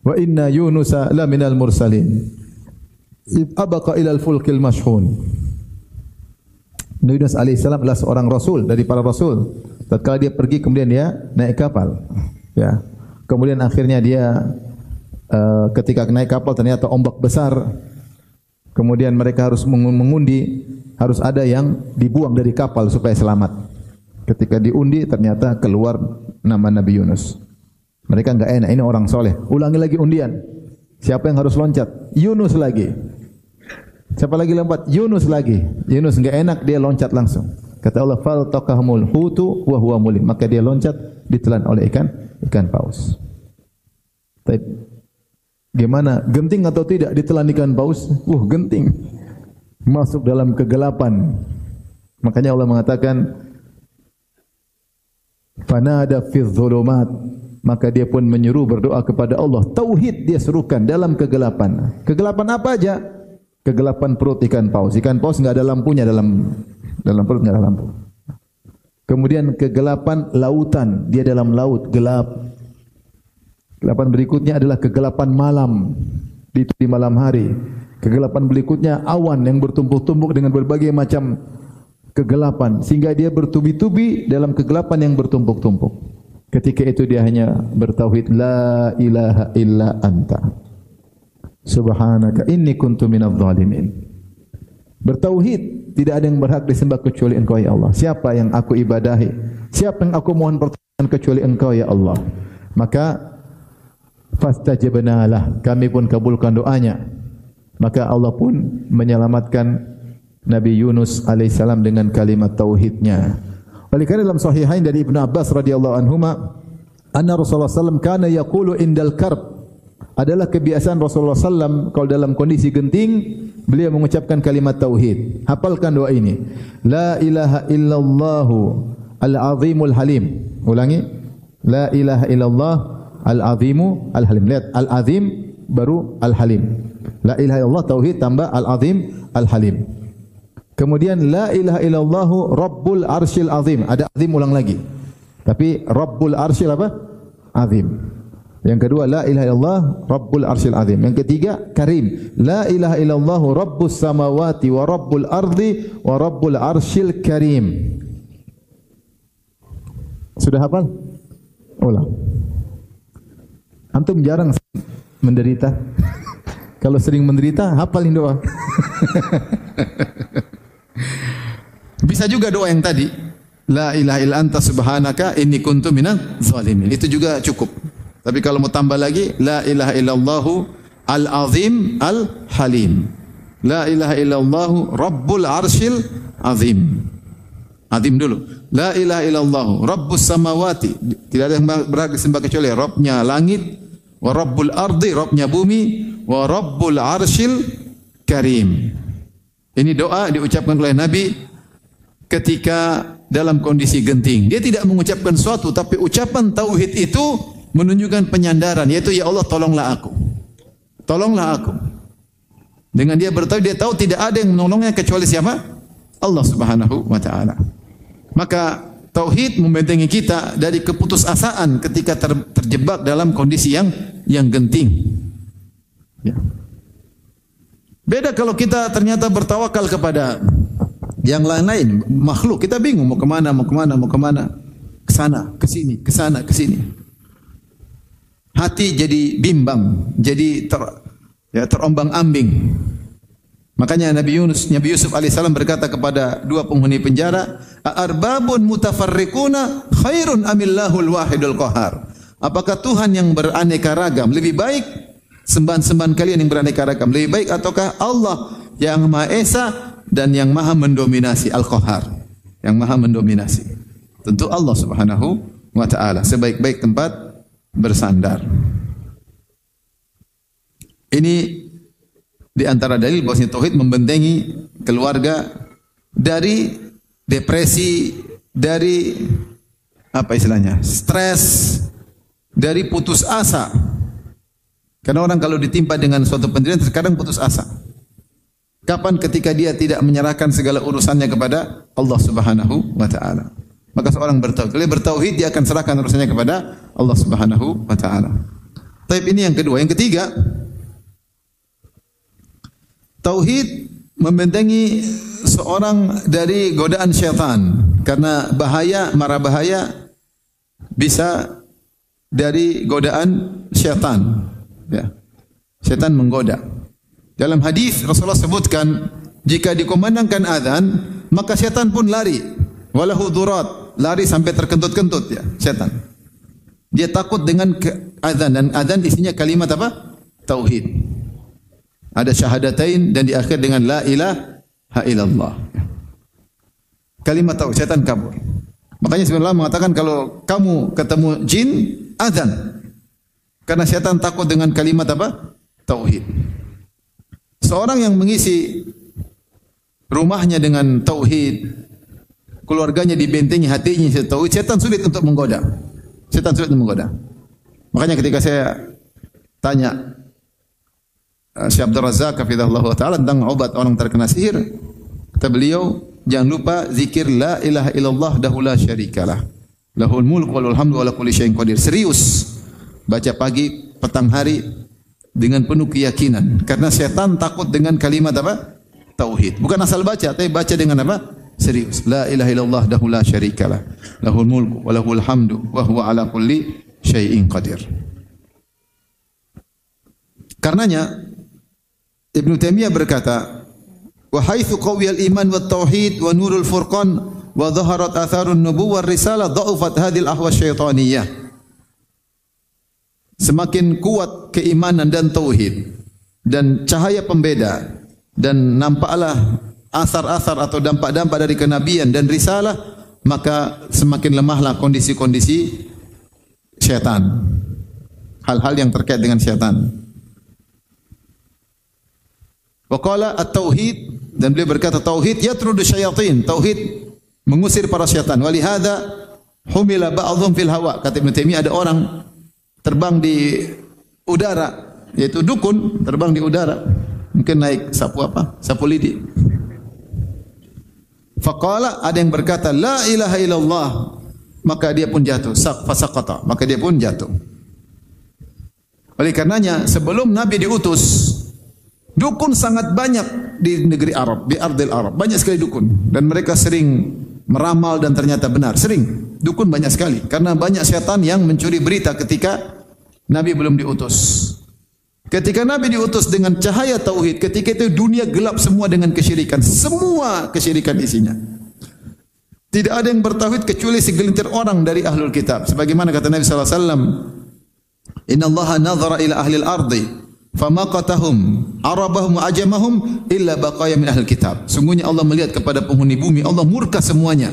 Speaker 1: Wa inna Yunusa la minal mursalin. Id abaqa ilal fulkil mashhun. Nabi Yunus alaihissalam adalah seorang rasul dari para rasul. Tatkala dia pergi kemudian dia naik kapal. Ya. Kemudian akhirnya dia ketika naik kapal ternyata ombak besar. Kemudian mereka harus mengundi, harus ada yang dibuang dari kapal supaya selamat. Ketika diundi ternyata keluar nama Nabi Yunus. Mereka enggak enak, ini orang soleh. Ulangi lagi undian. Siapa yang harus loncat? Yunus lagi. Siapa lagi lompat? Yunus lagi. Yunus enggak enak, dia loncat langsung. Kata Allah, fal taqahumul hutu wa huwa mulim. Maka dia loncat, ditelan oleh ikan paus. Tapi gimana? Genting atau tidak ditelan ikan paus? Genting. masuk dalam kegelapan. Makanya Allah mengatakan, fanada fi dzulumat, maka dia pun menyeru berdoa kepada Allah. Tauhid dia serukan dalam kegelapan. Kegelapan apa aja? Kegelapan perut ikan paus. Ikan paus enggak ada lampunya, dalam perut enggak ada lampu. Kemudian kegelapan lautan, dia dalam laut gelap. Kegelapan berikutnya adalah kegelapan malam, di malam hari. Kegelapan berikutnya awan yang bertumpuk-tumpuk dengan berbagai macam kegelapan, sehingga dia bertubi-tubi dalam kegelapan yang bertumpuk-tumpuk. Ketika itu dia hanya bertauhid, la ilaha illa anta subhanaka inni kuntu minadh dhalimin. Bertauhid, tidak ada yang berhak disembah kecuali Engkau ya Allah. Siapa yang aku ibadahi? Siapa yang aku mohon pertolongan kecuali Engkau ya Allah? Maka fastajabna lah, kami pun kabulkan doanya. Maka Allah pun menyelamatkan Nabi Yunus alaihissalam dengan kalimat tauhidnya. Oleh kerana dalam sahihain dari Ibnu Abbas radhiyallahu anhuma, anna Rasulullah sallam kana yaqulu indal karb, adalah kebiasaan Rasulullah sallam kalau dalam kondisi genting beliau mengucapkan kalimat tauhid. Hafalkan doa ini. La ilaha illallah al-azimul halim. Ulangi. La ilaha illallah al-azimu al-halim. Lihat, al-azim baru al-halim. La ilaha illallah tauhid tambah al-azim al-halim. Kemudian la ilaha illallah rabbul arsyil azim. Ada azim ulang lagi. Tapi rabbul arsyil apa? Azim. Yang kedua la ilaha illallah rabbul arsyil azim. Yang ketiga karim. La ilaha illallah rabbus samawati wa rabbul ardi wa rabbul arsyil karim. Sudah hafal? Ulang. Antum jarang menderita. Kalau sering menderita, hafalin doa. Bisa juga doa yang tadi, la ilaha illa anta subhanaka inni kuntu minadz zalimin. Itu juga cukup. Tapi kalau mau tambah lagi, la ilaha illallah al-azim al-halim. La ilaha illallah rabbul arsyil azim. Azim dulu. La ilaha illallah rabbus samawati. Tidak ada yang berhak disembah kecuali Rabbnya langit, wa rabbul ardi, Rabbnya bumi, wa rabbul arsyil karim. Ini doa diucapkan oleh Nabi ketika dalam kondisi genting. Dia tidak mengucapkan sesuatu, tapi ucapan tauhid itu menunjukkan penyandaran, yaitu ya Allah tolonglah aku. Tolonglah aku. Dengan dia bertauhid, dia tahu tidak ada yang menolongnya kecuali siapa? Allah Subhanahu wa taala. Maka tauhid membentengi kita dari keputusasaan ketika terjebak dalam kondisi yang genting. Ya. Beda kalau kita ternyata bertawakal kepada yang lain-lain, makhluk, kita bingung mau kemana, ke sana, ke sini, ke sana, ke sini. Hati jadi bimbang, jadi terombang-ambing. Makanya Nabi Yusuf alaihissalam berkata kepada dua penghuni penjara, "Arbabun mutafarriquna khairun amillahul wahidul qahar." Apakah Tuhan yang beraneka ragam lebih baik, sembahan-sembahan kalian yang beraneka ragam lebih baik, ataukah Allah yang Maha Esa dan yang Maha mendominasi, Al-Qahar, yang Maha mendominasi? Tentu Allah Subhanahu wa taala sebaik-baik tempat bersandar. Ini di antara dalil bahwasanya tauhid membentengi keluarga dari depresi, dari apa istilahnya? Stres, dari putus asa. Karena orang kalau ditimpa dengan suatu penderitaan terkadang putus asa. Kapan? Ketika dia tidak menyerahkan segala urusannya kepada Allah Subhanahu wa taala. Maka seorang bertauhid, kalau bertauhid dia akan serahkan urusannya kepada Allah Subhanahu wa taala. Tapi ini yang kedua. Yang ketiga, tauhid membentengi seorang dari godaan syaitan. Karena mara bahaya bisa dari godaan syaitan. Ya. Syaitan menggoda. Dalam hadis Rasulullah sebutkan, jika dikumandangkan azan, maka syaitan pun lari. Walahu durat, lari sampai terkentut-kentut ya, syaitan. Dia takut dengan azan, dan azan isinya kalimat apa? Tauhid. Ada syahadatain dan di akhir dengan la ilaha illallah. Kalimat tauhid, syaitan kabur. Makanya sebenarnya mengatakan kalau kamu ketemu jin, azan. Karena syaitan takut dengan kalimat apa? Tauhid. Seorang yang mengisi rumahnya dengan tauhid, keluarganya dibentengi, hatinya tauhid, setan sulit untuk menggoda. Setan sulit untuk menggoda. Makanya ketika saya tanya Syekh Abdul Razak hafizahullah taala tentang obat orang terkena sihir, kata beliau, jangan lupa zikir la ilaha illallah dahu la syarikalah. Lahul mulku walul hamdu wa ala kulli syai'in qadir. Serius. Baca pagi, petang hari dengan penuh keyakinan. Karena setan takut dengan kalimat apa? Tauhid. Bukan asal baca, tapi baca dengan apa? Serius. La ilaha illallah dahu la syarikalah. Lahul mulku wa lahul hamdu wa huwa ala kulli syai'in qadir. Karenanya Ibnu Taimiyah berkata, wa haitsu qawiyal iman wat tauhid wa nurul furqan wa dhaharat atharun nubuwwah risalah dha'ufat hadhil ahwas syaitaniyah. Semakin kuat keimanan dan tauhid dan cahaya pembeda dan nampaklah asar-asar atau dampak-dampak dari kenabian dan risalah, maka semakin lemahlah kondisi-kondisi syaitan. Hal-hal yang terkait dengan syaitan. Wa qala at-tauhid, dan beliau berkata tauhid yatrudu syayatin, tauhid mengusir para syaitan. Wa li hadza humila ba'dhum fil hawa. Kata Ibnu Taimiyah, ada orang terbang di udara, yaitu dukun terbang di udara, mungkin naik sapu apa? Sapu lidi. Faqala, ada yang berkata la ilaha illallah, maka dia pun jatuh. Fasaqata, maka dia pun jatuh. Oleh karenanya sebelum Nabi diutus, dukun sangat banyak di negeri Arab, di ardil Arab. Banyak sekali dukun. Dan mereka sering meramal dan ternyata benar. Sering. Dukun banyak sekali. Karena banyak syaitan yang mencuri berita ketika Nabi belum diutus. Ketika Nabi diutus dengan cahaya tauhid, ketika itu dunia gelap semua dengan kesyirikan. Semua kesyirikan isinya. Tidak ada yang bertauhid kecuali segelintir orang dari ahlul kitab. Sebagaimana kata Nabi SAW, Inna Allaha nazara ila ahlil ardi famaqatahum arabahum wa ajamahum illa baqaya min ahlil kitab. Sungguhnya Allah melihat kepada penghuni bumi, Allah murka semuanya,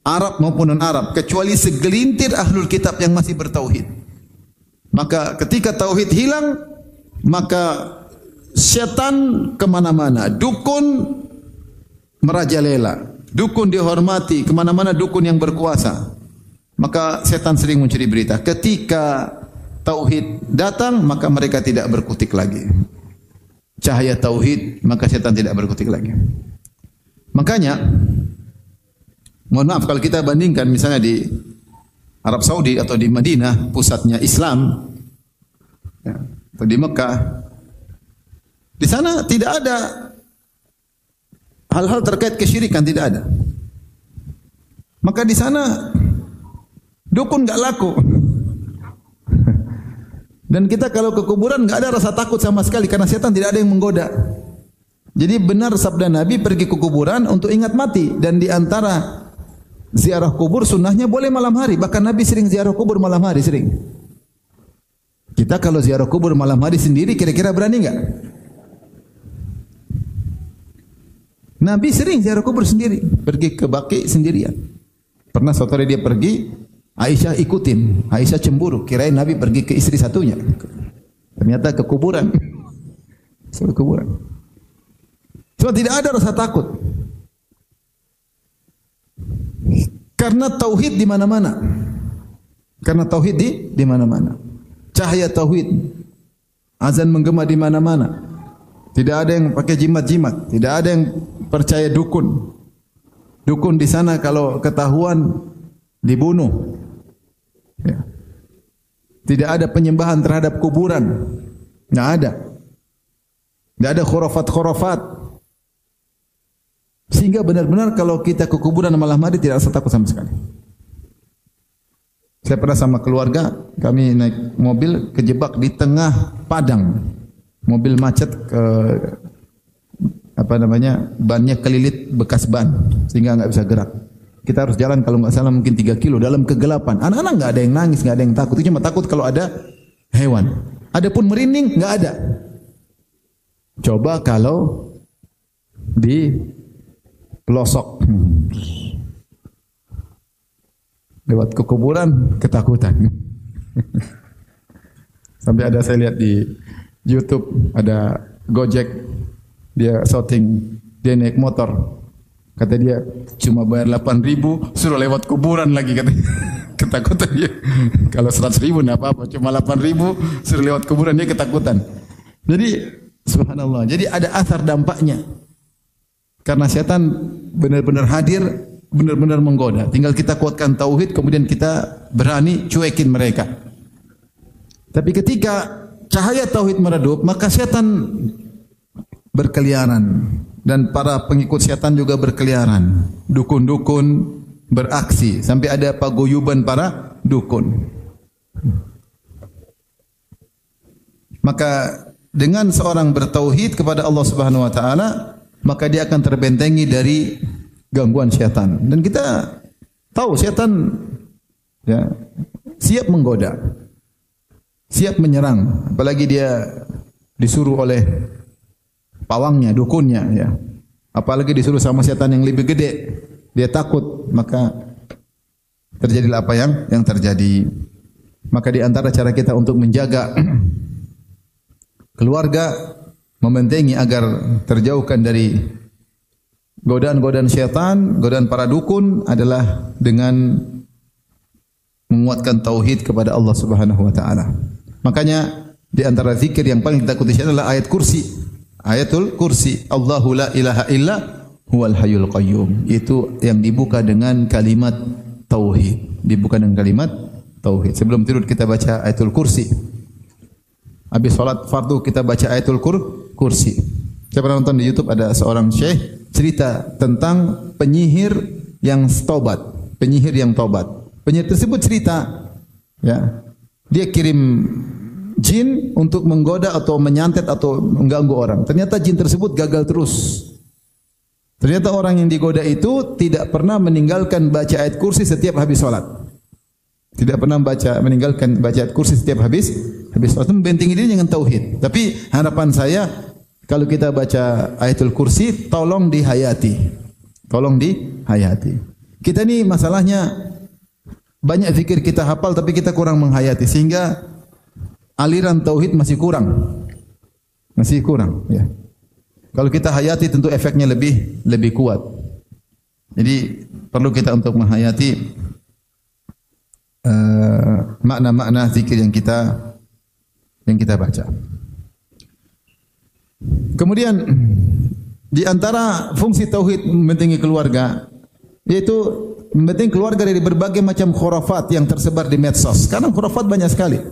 Speaker 1: Arab maupun non-Arab, kecuali segelintir ahlul kitab yang masih bertauhid. Maka ketika tauhid hilang, maka syaitan kemana-mana, dukun merajalela, dukun dihormati, kemana-mana dukun yang berkuasa. Maka syaitan sering mencuri berita. Ketika tauhid datang, maka mereka tidak berkutik lagi. Cahaya tauhid, maka setan tidak berkutik lagi. Makanya, mohon maaf kalau kita bandingkan misalnya di Arab Saudi atau di Madinah, pusatnya Islam, ya, atau di Mekah, di sana tidak ada hal-hal terkait kesyirikan, tidak ada. Maka di sana dukun enggak laku. Dan kita kalau ke kuburan enggak ada rasa takut sama sekali karena setan tidak ada yang menggoda. Jadi benar sabda Nabi, pergi ke kuburan untuk ingat mati, dan di antara ziarah kubur sunnahnya boleh malam hari. Bahkan Nabi sering ziarah kubur malam hari, sering. Kita kalau ziarah kubur malam hari sendiri kira-kira berani enggak? Nabi sering ziarah kubur sendiri, pergi ke Baqi sendirian. Pernah suatu hari dia pergi, Aisyah ikutin. Aisyah cemburu, kirain Nabi pergi ke istri satunya. Ternyata ke kuburan. Ke kuburan. So tidak ada rasa takut. Karena tauhid di mana-mana. Karena tauhid di mana-mana. Cahaya tauhid. Azan menggema di mana-mana. Tidak ada yang pakai jimat-jimat, tidak ada yang percaya dukun. Dukun di sana kalau ketahuan dibunuh. Ya. Tidak ada penyembahan terhadap kuburan. Tidak ada. Tidak ada khurafat-khurafat. Sehingga benar-benar kalau kita ke kuburan malam hari tidak rasa takut sama sekali. Saya pernah sama keluarga, kami naik mobil kejebak di tengah padang. Mobil macet, bannya kelilit bekas ban sehingga enggak bisa gerak. Kita harus jalan kalau enggak salah mungkin 3 kilo dalam kegelapan. Anak-anak enggak ada yang nangis, enggak ada yang takut. Itu cuma takut kalau ada hewan. Adapun merinding enggak ada. Coba kalau di pelosok lewat ke kuburan ketakutan. Sampai ada saya lihat di YouTube ada Gojek, dia shooting Dia naik motor. Kata dia, cuma bayar 8.000, suruh lewat kuburan lagi kata. Ketakutan dia. Kalau 100.000 enggak apa-apa, cuma 8.000 suruh lewat kuburan, dia ketakutan. Jadi subhanallah. Jadi ada asar dampaknya. Karena setan benar-benar hadir, benar-benar menggoda. Tinggal kita kuatkan tauhid, kemudian kita berani cuekin mereka. Tapi ketika cahaya tauhid meredup, maka setan berkeliaran. Dan para pengikut setan juga berkeliaran. Dukun-dukun beraksi. Sampai ada paguyuban para dukun. Maka dengan seorang bertauhid kepada Allah Subhanahu wa taala, maka dia akan terbentengi dari gangguan setan. Dan kita tahu setan ya, siap menggoda. Siap menyerang, apalagi dia disuruh oleh pawangnya, dukunnya ya. Apalagi disuruh sama setan yang lebih gede, dia takut, maka terjadilah apa yang terjadi. Maka di antara cara kita untuk menjaga keluarga, membentengi agar terjauhkan dari godaan-godaan syaitan, godaan para dukun adalah dengan menguatkan tauhid kepada Allah Subhanahu wa taala. Makanya di antara zikir yang paling ditakuti adalah ayat kursi. Ayatul kursi, Allahu la ilaha illa huwal hayyul qayyum. Itu yang dibuka dengan kalimat tauhid. Dibuka dengan kalimat tauhid. Sebelum tidur kita baca ayatul kursi. Habis salat fardu kita baca ayatul kursi. Saya pernah nonton di YouTube, ada seorang syekh cerita tentang penyihir yang taubat. Penyihir yang taubat. Penyihir tersebut cerita, ya, dia kirim jin untuk menggoda atau menyantet atau mengganggu orang. Ternyata jin tersebut gagal terus. Ternyata orang yang digoda itu tidak pernah meninggalkan baca ayat kursi setiap habis salat. Tidak pernah meninggalkan baca ayat kursi setiap habis salat. Membentengi diri dengan tauhid. Tapi harapan saya, kalau kita baca ayatul kursi, tolong dihayati. Tolong dihayati. Kita ini masalahnya banyak zikir kita hafal tapi kita kurang menghayati, sehingga aliran tauhid masih kurang. Masih kurang, ya. Kalau kita hayati tentu efeknya lebih kuat. Jadi perlu kita untuk menghayati makna-makna zikir yang kita baca. Kemudian di antara fungsi tauhid membentengi keluarga, yaitu membentengi keluarga dari berbagai macam khurafat yang tersebar di medsos. Sekarang khurafat banyak sekali.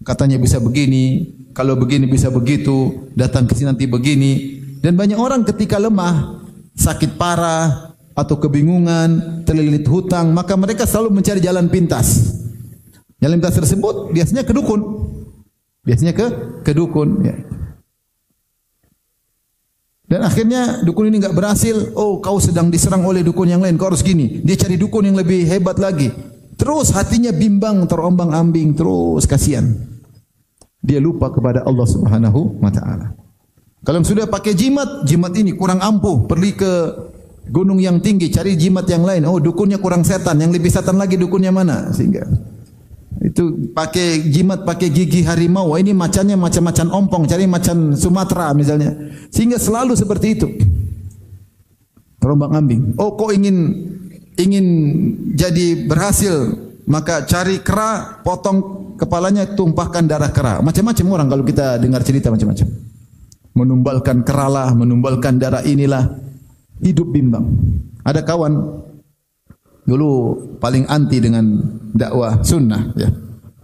Speaker 1: Katanya bisa begini, kalau begini bisa begitu, datang ke sini nanti begini. Dan banyak orang ketika lemah, sakit parah, atau kebingungan, terlilit hutang, maka mereka selalu mencari jalan pintas. Jalan pintas tersebut biasanya ke dukun. Biasanya ke dukun. Ya. Dan akhirnya dukun ini enggak berhasil. Oh, kau sedang diserang oleh dukun yang lain, kau harus gini. Dia cari dukun yang lebih hebat lagi. Terus hatinya bimbang, terombang-ambing, terus kasihan. Dia lupa kepada Allah Subhanahu wa taala. Kalau sudah pakai jimat, jimat ini kurang ampuh, pergi ke gunung yang tinggi, cari jimat yang lain. Oh, dukunnya kurang setan, yang lebih setan lagi dukunnya mana? Sehingga itu pakai jimat, pakai gigi harimau. Wah, ini macannya macam-macam ompong, cari macan Sumatera misalnya. Sehingga selalu seperti itu. Terombang-ambing. Oh, kau ingin jadi berhasil, maka cari kera, potong kepalanya, tumpahkan darah kera. Macam-macam orang kalau kita dengar cerita macam-macam. Menumbalkan keralah, menumbalkan darah inilah. Hidup bimbang. Ada kawan dulu paling anti dengan dakwah sunnah, ya.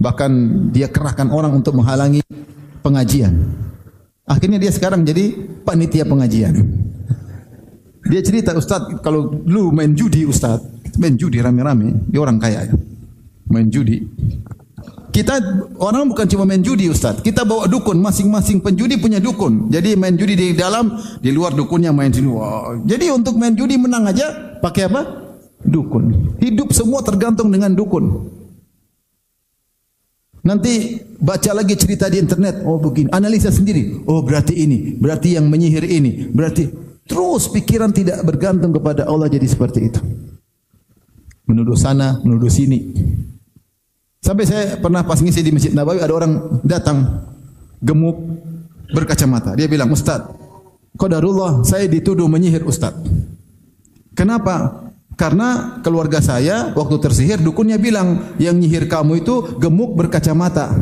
Speaker 1: Bahkan dia kerahkan orang untuk menghalangi pengajian. Akhirnya dia sekarang jadi panitia pengajian. Dia cerita, Ustaz, kalau dulu main judi, Ustaz, main judi rame-rame, dia orang kaya ya. Main judi. Kita orang bukan cuma main judi, Ustaz. Kita bawa dukun, masing-masing penjudi punya dukun. Jadi main judi di dalam, di luar dukunnya main sini. Wow. Jadi untuk main judi menang aja pakai apa? Dukun. Hidup semua tergantung dengan dukun. Nanti baca lagi cerita di internet, oh begini, analisa sendiri. Oh berarti ini, berarti yang menyihir ini, berarti terus pikiran tidak bergantung kepada Allah, jadi seperti itu. Menuduh sana, menuduh sini. Sampai saya pernah pas ngisi di Masjid Nabawi, ada orang datang gemuk berkacamata. Dia bilang, Ustaz, qadarullah, saya dituduh menyihir Ustaz. Kenapa? Karena keluarga saya waktu tersihir dukunnya bilang yang nyihir kamu itu gemuk berkacamata.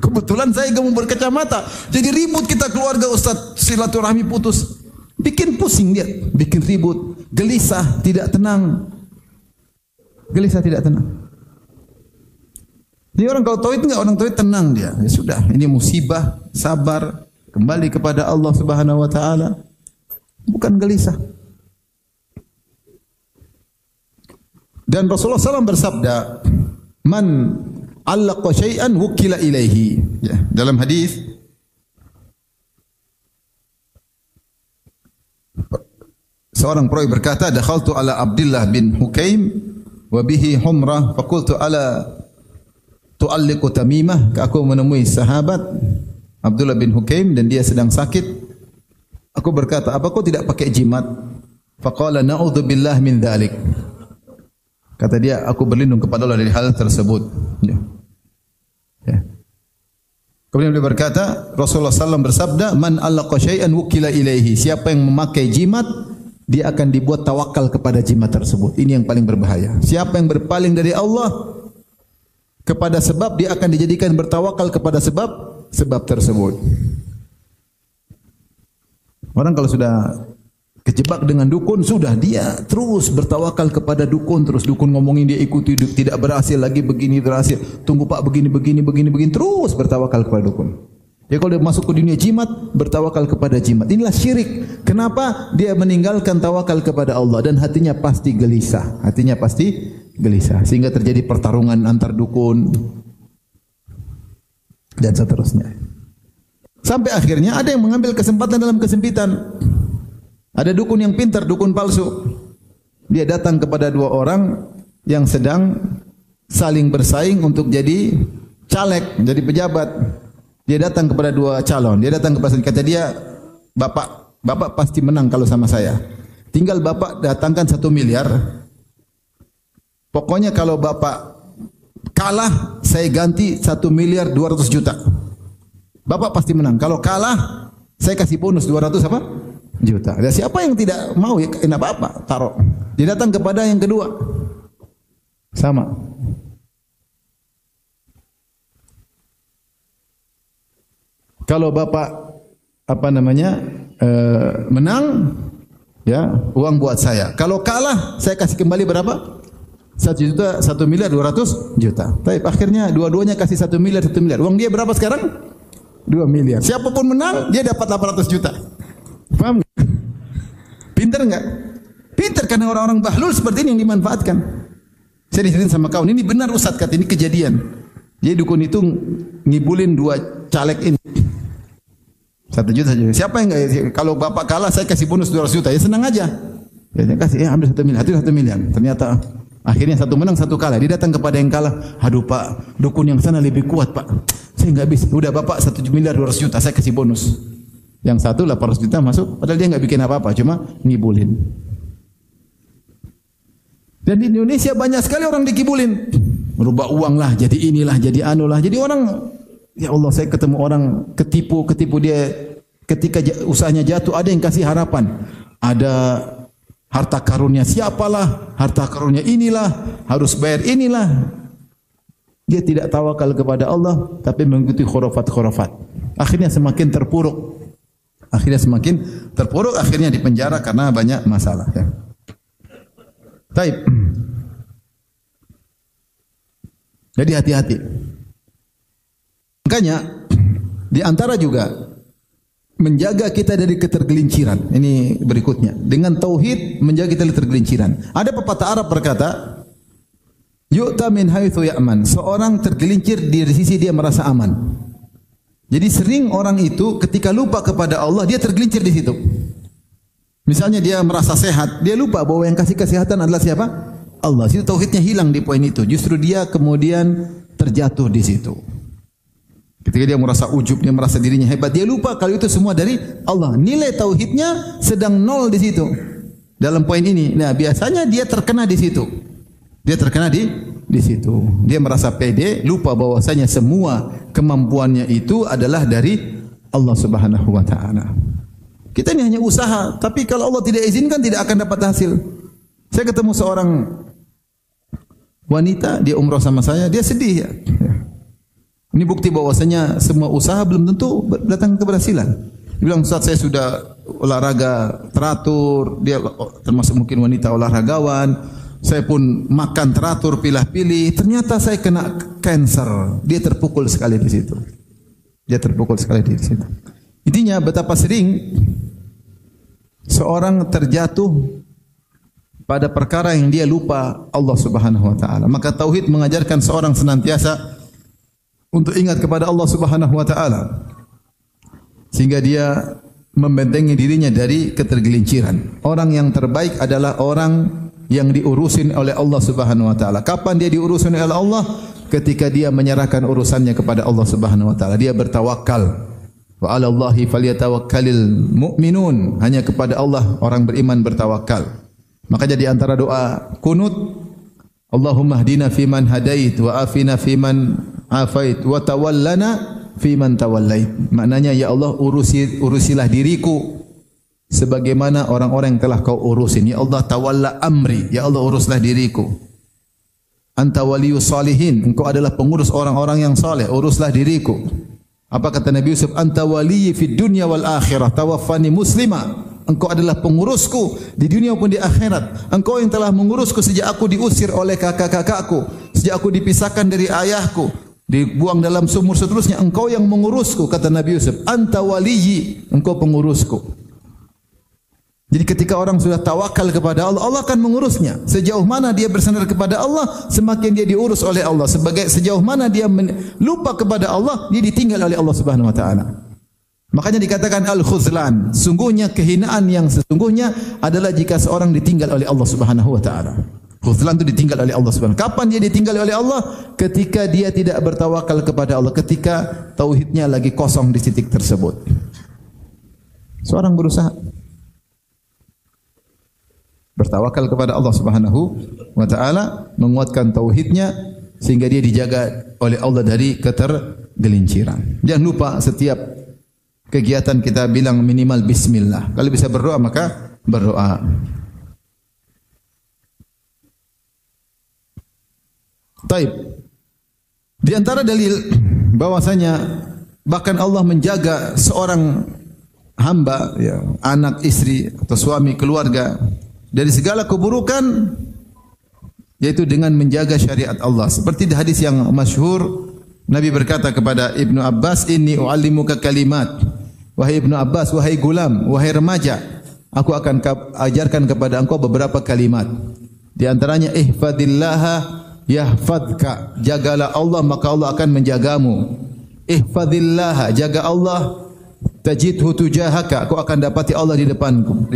Speaker 1: Kebetulan saya gemuk berkacamata. Jadi ribut kita keluarga Ustaz, silaturahmi putus. Bikin pusing dia, bikin ribut, gelisah, tidak tenang. Gelisah tidak tenang. Jadi orang kalau tauhid enggak, orang tauhid tenang dia. Ya sudah, ini musibah, sabar, kembali kepada Allah Subhanahu wa taala. Bukan gelisah. Dan Rasulullah SAW bersabda, "Man 'allaqa syai'an wukila ilaihi." Ya, dalam hadis seorang perawi berkata, "Dakhaltu ala Abdullah bin Hukaim wa bihi humrah, faqultu ala tu'alliqu tamimah." Aku menemui sahabat Abdullah bin Hukaim dan dia sedang sakit. Aku berkata, "Apa kau tidak pakai jimat?" Faqala, "Na'udzubillah min dzalik." Kata dia, "Aku berlindung kepada Allah dari hal tersebut." Ya. Ya. Kemudian beliau berkata, Rasulullah SAW bersabda, "Man 'allaqa syai'an wukila ilaihi." Siapa yang memakai jimat, dia akan dibuat tawakal kepada jimat tersebut. Ini yang paling berbahaya. Siapa yang berpaling dari Allah kepada sebab, dia akan dijadikan bertawakal kepada sebab tersebut. Orang kalau sudah kejebak dengan dukun, sudah dia terus bertawakal kepada dukun, terus dukun ngomongin dia ikuti, tidak berhasil lagi, begini berhasil, tunggu Pak begini, terus bertawakal kepada dukun. Dia kalau dia masuk ke dunia jimat, bertawakal kepada jimat. Inilah syirik. Kenapa? Dia meninggalkan tawakal kepada Allah dan hatinya pasti gelisah. Hatinya pasti gelisah. Sehingga terjadi pertarungan antar dukun dan seterusnya. Sampai akhirnya ada yang mengambil kesempatan dalam kesempitan. Ada dukun yang pintar, dukun palsu. Dia datang kepada dua orang yang sedang saling bersaing untuk jadi caleg, jadi pejabat. Dia datang kepada dua calon. Dia datang kepada, kata dia, Bapak pasti menang kalau sama saya. Tinggal Bapak datangkan 1 miliar. Pokoknya kalau Bapak kalah, saya ganti 1.200.000.000. Bapak pasti menang. Kalau kalah, saya kasih bonus 200 apa? Juta. Dan siapa yang tidak mau, ya enggak apa-apa, taruh. Dia datang kepada yang kedua. Sama. Kalau Bapak menang, ya uang buat saya. Kalau kalah, saya kasih kembali berapa? 1.200.000.000. Tapi akhirnya dua-duanya kasih 1 miliar. Uang dia berapa sekarang? 2 miliar. Siapapun menang, dia dapat 800 juta. Paham nggak? Pintar nggak? Pintar, karena orang-orang bahlul seperti ini yang dimanfaatkan. Saya diceritain sama kawan, ini benar Ustaz, kata ini kejadian. Jadi dukun itu ngibulin 2 caleg ini. 1 juta. Siapa yang kalau Bapak kalah saya kasih bonus 200 juta. Ya senang aja. Ya saya kasih, ambil 1 miliar, hati 1 miliar. Ternyata akhirnya satu menang, satu kalah. Dia datang kepada yang kalah. Aduh Pak, dukun yang sana lebih kuat Pak. Saya enggak bisa. Udah Bapak 1.200.000.000 saya kasih bonus. Yang satu 800 juta masuk, padahal dia enggak bikin apa-apa, cuma ngibulin. Dan di Indonesia banyak sekali orang dikibulin. Merubah uang lah, jadi inilah, jadi anulah. Jadi orang, ya Allah, saya ketemu orang ketipu dia ketika usahanya jatuh, ada yang kasih harapan. Ada harta karunnya siapalah, harta karunnya inilah, harus bayar inilah. Dia tidak tawakal kepada Allah, tapi mengikuti khurafat-khurafat. Akhirnya semakin terpuruk. Akhirnya dipenjara karena banyak masalah. Ya. Taib. Jadi hati-hati. Makanya di antara juga menjaga kita dari ketergelinciran. Ini berikutnya. Dengan tauhid menjaga kita dari ketergelinciran. Ada pepatah Arab berkata, yu'ta min haitsu ya'man. Seorang tergelincir di sisi dia merasa aman. Jadi sering orang itu ketika lupa kepada Allah, dia tergelincir di situ. Misalnya dia merasa sehat, dia lupa bahwa yang kasih kesehatan adalah siapa? Allah. Situ tauhidnya hilang di poin itu. Justru dia kemudian terjatuh di situ. Ketika dia merasa ujub, dia merasa dirinya hebat, dia lupa kalau itu semua dari Allah. Nilai tauhidnya sedang nol di situ. Dalam poin ini. Nah, biasanya dia terkena di situ. Dia terkena di situ. Dia merasa pede, lupa bahwasanya semua kemampuannya itu adalah dari Allah Subhanahu wa taala. Kita ini hanya usaha, tapi kalau Allah tidak izinkan tidak akan dapat hasil. Saya ketemu seorang wanita, dia umrah sama saya, dia sedih ya. Ini bukti bahwasanya semua usaha belum tentu datang keberhasilan. Dia bilang, "Ustaz, saya sudah olahraga teratur," dia termasuk mungkin wanita olahragawan. Saya pun makan teratur, pilih-pilih. Ternyata saya kena kanker. Dia terpukul sekali di situ. Intinya betapa sering seorang terjatuh pada perkara yang dia lupa Allah Subhanahu wa taala. Maka tauhid mengajarkan seorang senantiasa untuk ingat kepada Allah Subhanahu wa taala sehingga dia membentengi dirinya dari ketergelinciran. Orang yang terbaik adalah orang yang diurusin oleh Allah Subhanahu wa taala. Kapan dia diurusin oleh Allah? Ketika dia menyerahkan urusannya kepada Allah Subhanahu wa taala. Dia bertawakal. Wa 'alallahi falyatawakkalul mu'minun. Hanya kepada Allah orang beriman bertawakal. Makanya di antara doa kunut, Allahumma hdina fiman hadait wa afina fiman afait wa tawallana fiman tawallait. Maknanya ya Allah urusilah diriku sebagaimana orang-orang yang telah kau urusin. Ya Allah tawalla amri. Ya Allah uruslah diriku. Anta waliyus salihin. Engkau adalah pengurus orang-orang yang saleh. Uruslah diriku. Apa kata Nabi Yusuf? Anta waliyyi fid dunya wal akhirah. Tawaffani muslima. Engkau adalah pengurusku di dunia maupun di akhirat. Engkau yang telah mengurusku sejak aku diusir oleh kakak-kakakku. Sejak aku dipisahkan dari ayahku. Dibuang dalam sumur seterusnya. Engkau yang mengurusku. Kata Nabi Yusuf. Anta waliyyi. Engkau pengurusku. Jadi ketika orang sudah tawakal kepada Allah, Allah akan mengurusnya. Sejauh mana dia bersandar kepada Allah, semakin dia diurus oleh Allah. Sejauh mana dia lupa kepada Allah, dia ditinggal oleh Allah Subhanahu wa taala. Makanya dikatakan al-khuzlan, sungguhnya kehinaan yang sesungguhnya adalah jika seorang ditinggal oleh Allah Subhanahu wa taala. Khuzlan itu ditinggal oleh Allah Subhanahu. Kapan dia ditinggal oleh Allah? Ketika dia tidak bertawakal kepada Allah, ketika tauhidnya lagi kosong di titik tersebut. Seorang berusaha bertawakal kepada Allah Subhanahu wa taala, menguatkan tauhidnya sehingga dia dijaga oleh Allah dari ketergelinciran. Jangan lupa setiap kegiatan kita bilang minimal bismillah. Kalau bisa berdoa maka berdoa. Taib. Di antara dalil bahwasanya bahkan Allah menjaga seorang hamba, ya, anak, istri atau suami, keluarga dari segala keburukan, yaitu dengan menjaga syariat Allah. Seperti di hadis yang masyhur, Nabi berkata kepada Ibnu Abbas, "Inni u'allimuka kalimat." Wahai Ibnu Abbas, wahai gulam, wahai remaja, aku akan ajarkan kepada engkau beberapa kalimat. Di antaranya ihfadillaha yahfadka. Jagalah Allah maka Allah akan menjagamu. Ihfadillaha, jaga Allah, tajidhu tujahaka, aku akan dapati Allah di depanmu.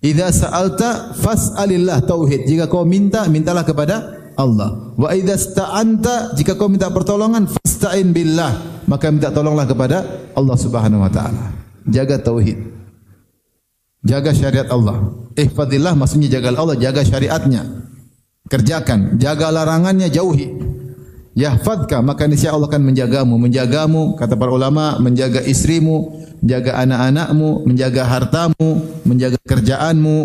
Speaker 1: Idza sa'alta fas'alillah, tauhid. Jika kau minta, mintalah kepada Allah. Wa idza sta'anta, jika kau minta pertolongan, fasta'in billah, maka minta tolonglah kepada Allah Subhanahu wa taala. Jaga tauhid. Jaga syariat Allah. Ihfadillah maksudnya jaga Allah, jaga syariatnya. Kerjakan, jaga larangannya, jauhi. Yahfadka, maka niscaya Allah akan menjagamu, kata para ulama, menjaga istrimu, menjaga anak-anakmu, menjaga hartamu, menjaga kerjaanmu,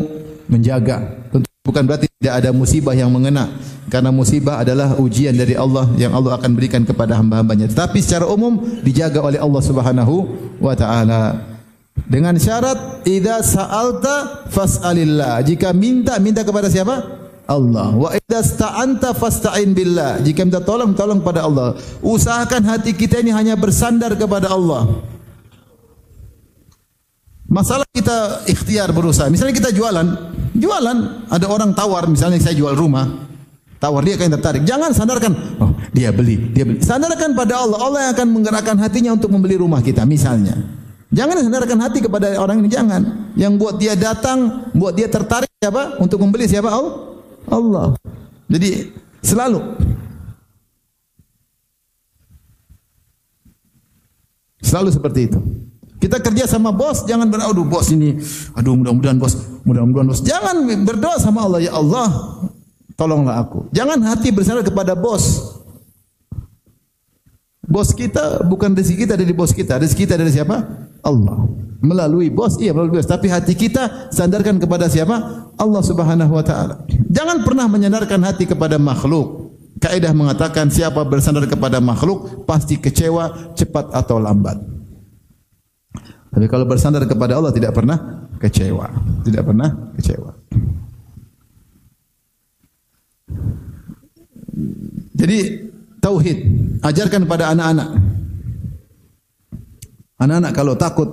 Speaker 1: menjaga. Tentu bukan berarti tidak ada musibah yang mengena, karena musibah adalah ujian dari Allah yang Allah akan berikan kepada hamba-hambanya. Tetapi secara umum dijaga oleh Allah Subhanahu wa taala. Dengan syarat idza sa'alta fas'alillah. Jika minta kepada siapa? Allah. Wa idza sta'anta fasta'in billah. Jika minta tolong pada Allah. Usahakan hati kita ini hanya bersandar kepada Allah. Masalah kita ikhtiar berusaha. Misalnya kita jualan, ada orang tawar, misalnya saya jual rumah, tawar, dia akan tertarik. Jangan sandarkan, oh dia beli. Sandarkan pada Allah. Allah yang akan menggerakkan hatinya untuk membeli rumah kita misalnya. Jangan sandarkan hati kepada orang ini, jangan. Yang buat dia datang, buat dia tertarik siapa? Untuk membeli siapa? Allah. Jadi selalu seperti itu. Kita kerja sama bos, jangan berdoa, bos ini, mudah-mudahan bos. Jangan berdoa sama Allah, ya Allah, tolonglah aku. Jangan hati bersandar kepada bos. Bos kita bukan rezeki kita dari bos kita. Rezeki kita dari siapa? Allah. Melalui bos, iya melalui bos. Tapi hati kita sandarkan kepada siapa? Allah Subhanahu wa taala. Jangan pernah menyandarkan hati kepada makhluk. Kaidah mengatakan siapa bersandar kepada makhluk pasti kecewa cepat atau lambat. Tapi kalau bersandar kepada Allah tidak pernah kecewa. Tidak pernah kecewa. Jadi tauhid ajarkan pada anak-anak. Anak-anak kalau takut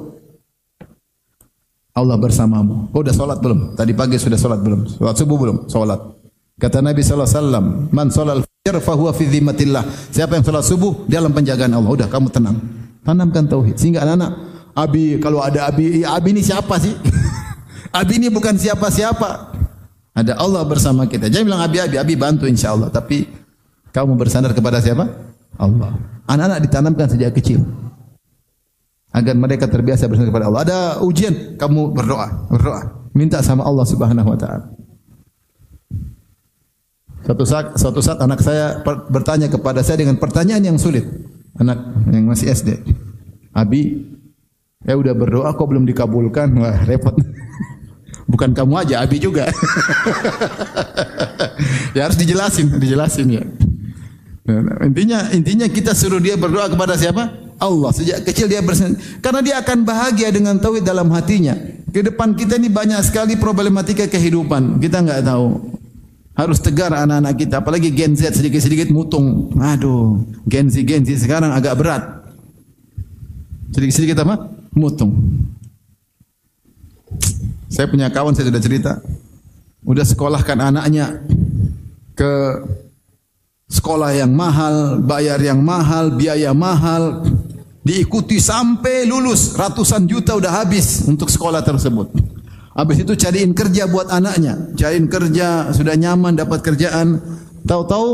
Speaker 1: Allah bersamamu. Oh, udah salat belum? Tadi pagi sudah salat belum? Salat subuh belum? Salat. Kata Nabi sallallahu alaihi wasallam, "Man shalal fajr fa huwa fi dhimmatillah." Siapa yang salat subuh dia dalam penjagaan Allah. Udah kamu tenang. Tanamkan tauhid sehingga anak-anak, Abi, kalau ada Abi, ya Abi ini siapa sih? Abi ini bukan siapa-siapa. Ada Allah bersama kita. Jangan bilang Abi bantu insyaallah, tapi kamu bersandar kepada siapa? Allah. Anak-anak ditanamkan sejak kecil agar mereka terbiasa bersandar kepada Allah. Ada ujian, kamu berdoa. Minta sama Allah Subhanahu wa taala. Suatu saat anak saya bertanya kepada saya dengan pertanyaan yang sulit. Anak yang masih SD. Abi, udah berdoa kok belum dikabulkan? Wah, repot. Bukan kamu aja, Abi juga. Ya harus dijelasin ya. Intinya kita suruh dia berdoa kepada siapa? Allah. Sejak kecil dia bersandar. Karena dia akan bahagia dengan tauhid dalam hatinya. Ke depan kita ini banyak sekali problematika kehidupan. Kita enggak tahu. Harus tegar anak-anak kita, apalagi Gen Z sedikit-sedikit mutung. Aduh, Gen Z sekarang agak berat. Sedikit-sedikit apa? Mutung. Saya punya kawan, saya sudah cerita. Udah sekolahkan anaknya ke sekolah yang mahal, bayar yang mahal, biaya mahal. Diikuti sampai lulus, ratusan juta udah habis untuk sekolah tersebut. Habis itu cariin kerja buat anaknya. Cariin kerja, sudah nyaman dapat kerjaan. Tahu-tahu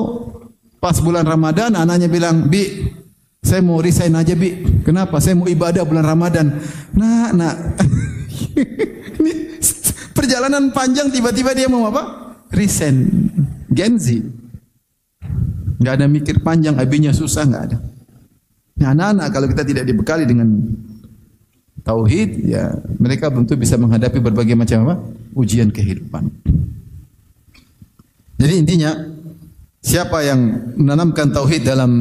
Speaker 1: pas bulan Ramadan anaknya bilang, "Bi, saya mau resign aja, Bi." "Kenapa?" "Saya mau ibadah bulan Ramadan." Nak. Ini perjalanan panjang tiba-tiba dia mau apa? Resign. Gen Z. Enggak ada mikir panjang, abinya susah, enggak ada. Nah, anak-anak kalau kita tidak dibekali dengan tauhid, ya mereka tentu bisa menghadapi berbagai macam apa? Ujian kehidupan. Jadi intinya, siapa yang menanamkan tauhid dalam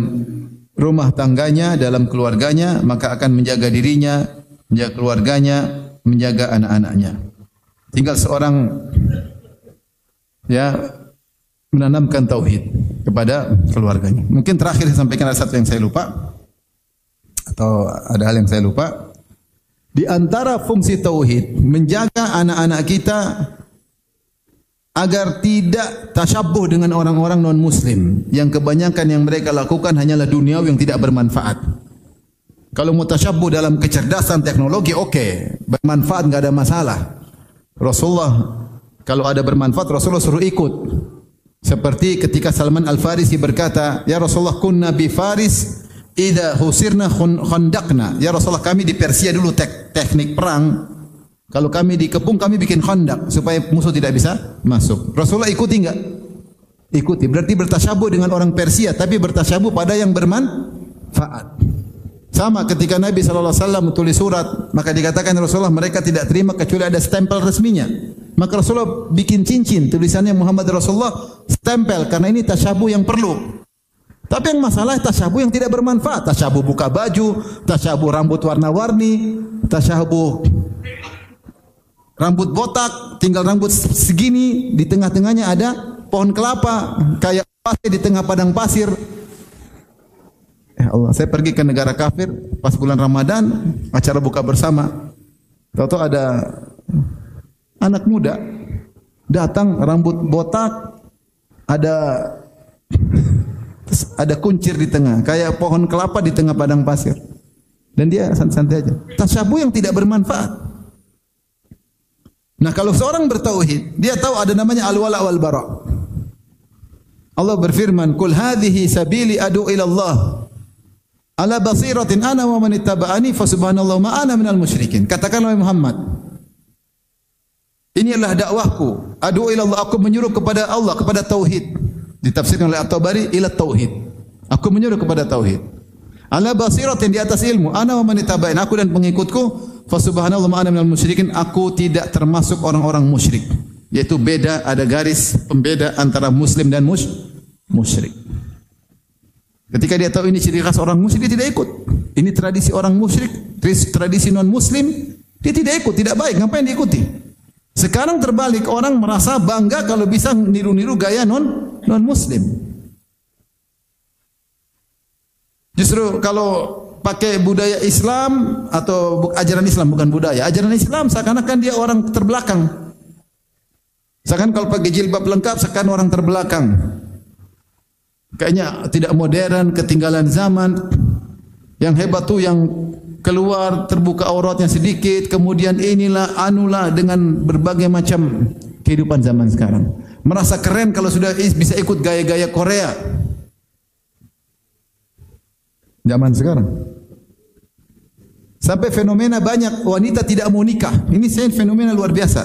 Speaker 1: rumah tangganya, dalam keluarganya, maka akan menjaga dirinya, menjaga keluarganya, menjaga anak-anaknya. Tinggal seorang ya menanamkan tauhid kepada keluarganya. Mungkin terakhir saya sampaikan ada satu yang saya lupa atau ada hal yang saya lupa. Di antara fungsi tauhid menjaga anak-anak kita agar tidak tasyabbuh dengan orang-orang non-muslim yang kebanyakan yang mereka lakukan hanyalah duniawi yang tidak bermanfaat. Kalau mau tasyabbuh dalam kecerdasan teknologi oke, bermanfaat enggak ada masalah. Rasulullah kalau ada bermanfaat Rasulullah suruh ikut. Seperti ketika Salman Al-Farisi berkata, "Ya Rasulullah, kunna bi Faris idza husirna khandaqna." Ya Rasulullah, kami di Persia dulu teknik perang. Kalau kami dikepung kami bikin khandak supaya musuh tidak bisa masuk. Rasulullah ikuti enggak? Ikuti. Berarti bertasyabuh dengan orang Persia tapi bertasyabuh pada yang bermanfaat. Sama ketika Nabi SAW tulis surat, maka dikatakan Rasulullah mereka tidak terima kecuali ada stempel resminya. Maka Rasulullah bikin cincin tulisannya Muhammad Rasulullah, stempel karena ini tasyabuh yang perlu. Tapi yang masalah tasyabuh yang tidak bermanfaat. Tasyabuh buka baju, tasyabuh rambut warna-warni, tasyabuh rambut botak, tinggal rambut segini, di tengah-tengahnya ada pohon kelapa, kayak pasir di tengah padang pasir. Ya Allah, saya pergi ke negara kafir pas bulan Ramadan, acara buka bersama. Tahu-tahu ada anak muda datang rambut botak, ada kuncir di tengah, kayak pohon kelapa di tengah padang pasir. Dan dia santai aja. Tasyabuh yang tidak bermanfaat. Nah, kalau seorang bertauhid, dia tahu ada namanya al-wala wal bara. Allah berfirman, "Qul hadhihi sabili ad'u ila Allah ala basiratin ana wa man ittaba'ani fa subhanallah ma ana minal musyrikin." Katakanlah Muhammad, ini adalah dakwahku, ad'u ila Allah, aku menyuruh kepada Allah, kepada tauhid. Ditafsirkan oleh At-Tabari ila tauhid. Aku menyuruh kepada tauhid. Ala basiratin, di atas ilmu. Ana wa man ittaba'in, aku dan pengikutku. Fa subhanallah ma ana minal musyrikin, aku tidak termasuk orang-orang musyrik. Yaitu beda, ada garis pembeda antara muslim dan musyrik. Ketika dia tahu ini ciri khas orang musyrik, dia tidak ikut. Ini tradisi orang musyrik, tradisi non muslim, dia tidak ikut, tidak baik. Ngapain diikuti? Sekarang terbalik, orang merasa bangga kalau bisa niru-niru gaya non muslim. Justru kalau pakai budaya Islam atau ajaran Islam, bukan budaya, ajaran Islam seakan-akan dia orang terbelakang. Seakan kalau pakai jilbab lengkap seakan orang terbelakang. Kayaknya tidak modern, ketinggalan zaman. Yang hebat tuh yang keluar terbuka auratnya sedikit, kemudian inilah anulah dengan berbagai macam kehidupan zaman sekarang. Merasa keren kalau sudah bisa ikut gaya-gaya Korea. Zaman sekarang. Sampai fenomena banyak wanita tidak mau nikah. Ini fenomena luar biasa.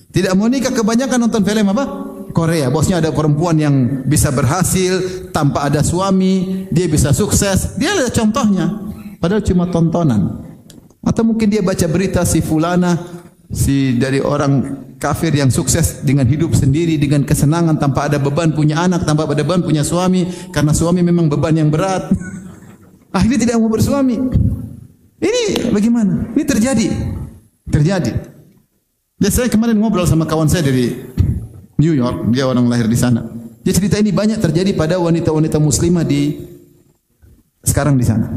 Speaker 1: Tidak mau nikah, kebanyakan nonton film apa? Korea. Bosnya ada perempuan yang bisa berhasil tanpa ada suami, dia bisa sukses. Dia ada contohnya. Padahal cuma tontonan. Atau mungkin dia baca berita si fulana, si dari orang kafir yang sukses dengan hidup sendiri, dengan kesenangan tanpa ada beban punya anak, tanpa ada beban punya suami, karena suami memang beban yang berat. Akhirnya tidak mau bersuami. Ini bagaimana? Ini terjadi. Ya, saya kemarin ngobrol sama kawan saya dari New York, dia orang lahir di sana. Dia cerita ini banyak terjadi pada wanita-wanita muslimah di sekarang di sana.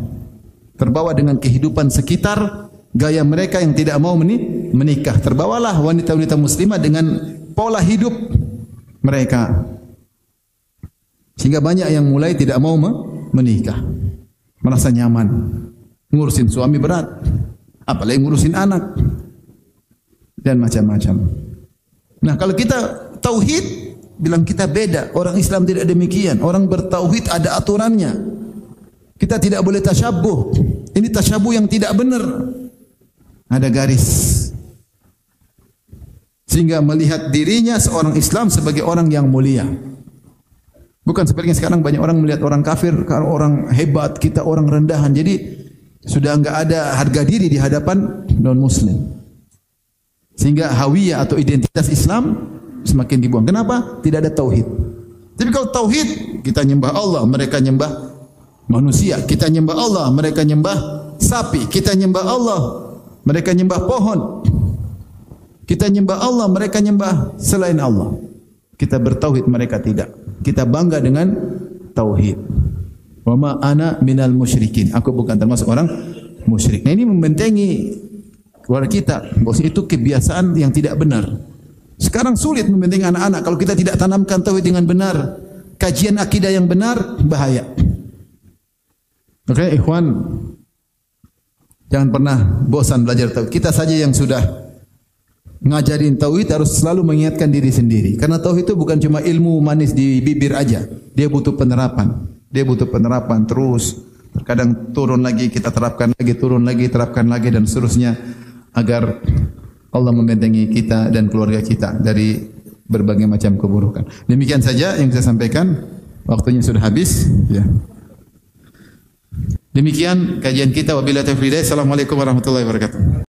Speaker 1: Terbawa dengan kehidupan sekitar, gaya mereka yang tidak mau menikah. Terbawalah wanita-wanita muslimah dengan pola hidup mereka. Sehingga banyak yang mulai tidak mau menikah. Merasa nyaman. Ngurusin suami berat. Apalagi ngurusin anak. Dan macam-macam. Nah, kalau kita tauhid, bilang kita beda. Orang Islam tidak demikian. Orang bertauhid ada aturannya. Kita tidak boleh tasyabuh. Ini tasyabuh yang tidak benar. Ada garis. Sehingga melihat dirinya seorang Islam sebagai orang yang mulia. Bukan seperti sekarang banyak orang melihat orang kafir, orang hebat, kita orang rendahan. Jadi sudah enggak ada harga diri di hadapan non-muslim. Sehingga hawiyah atau identitas Islam semakin dibuang. Kenapa? Tidak ada tauhid. Tapi kalau tauhid, kita nyembah Allah, mereka nyembah manusia. Kita nyembah Allah, mereka nyembah sapi. Kita nyembah Allah, mereka nyembah pohon. Kita nyembah Allah, mereka nyembah selain Allah. Kita bertauhid, mereka tidak. Kita bangga dengan tauhid. Wa ma ana minal musyrikin. Aku bukan termasuk orang musyrik. Nah, ini membentengi keluarga kita. Bahwa itu kebiasaan yang tidak benar. Sekarang sulit membentengi anak-anak kalau kita tidak tanamkan tauhid dengan benar. Kajian akidah yang benar bahaya. Oke, ikhwan, jangan pernah bosan belajar tauhid. Kita saja yang sudah ngajarin tauhid harus selalu mengingatkan diri sendiri. Karena tauhid itu bukan cuma ilmu manis di bibir aja. Dia butuh penerapan. Dia butuh penerapan terus. Terkadang turun lagi, kita terapkan lagi, turun lagi, terapkan lagi dan seterusnya agar Allah membentengi kita dan keluarga kita dari berbagai macam keburukan. Demikian saja yang saya sampaikan. Waktunya sudah habis. Ya. Demikian kajian kita. Wabillahi taufiq. Assalamualaikum warahmatullahi wabarakatuh.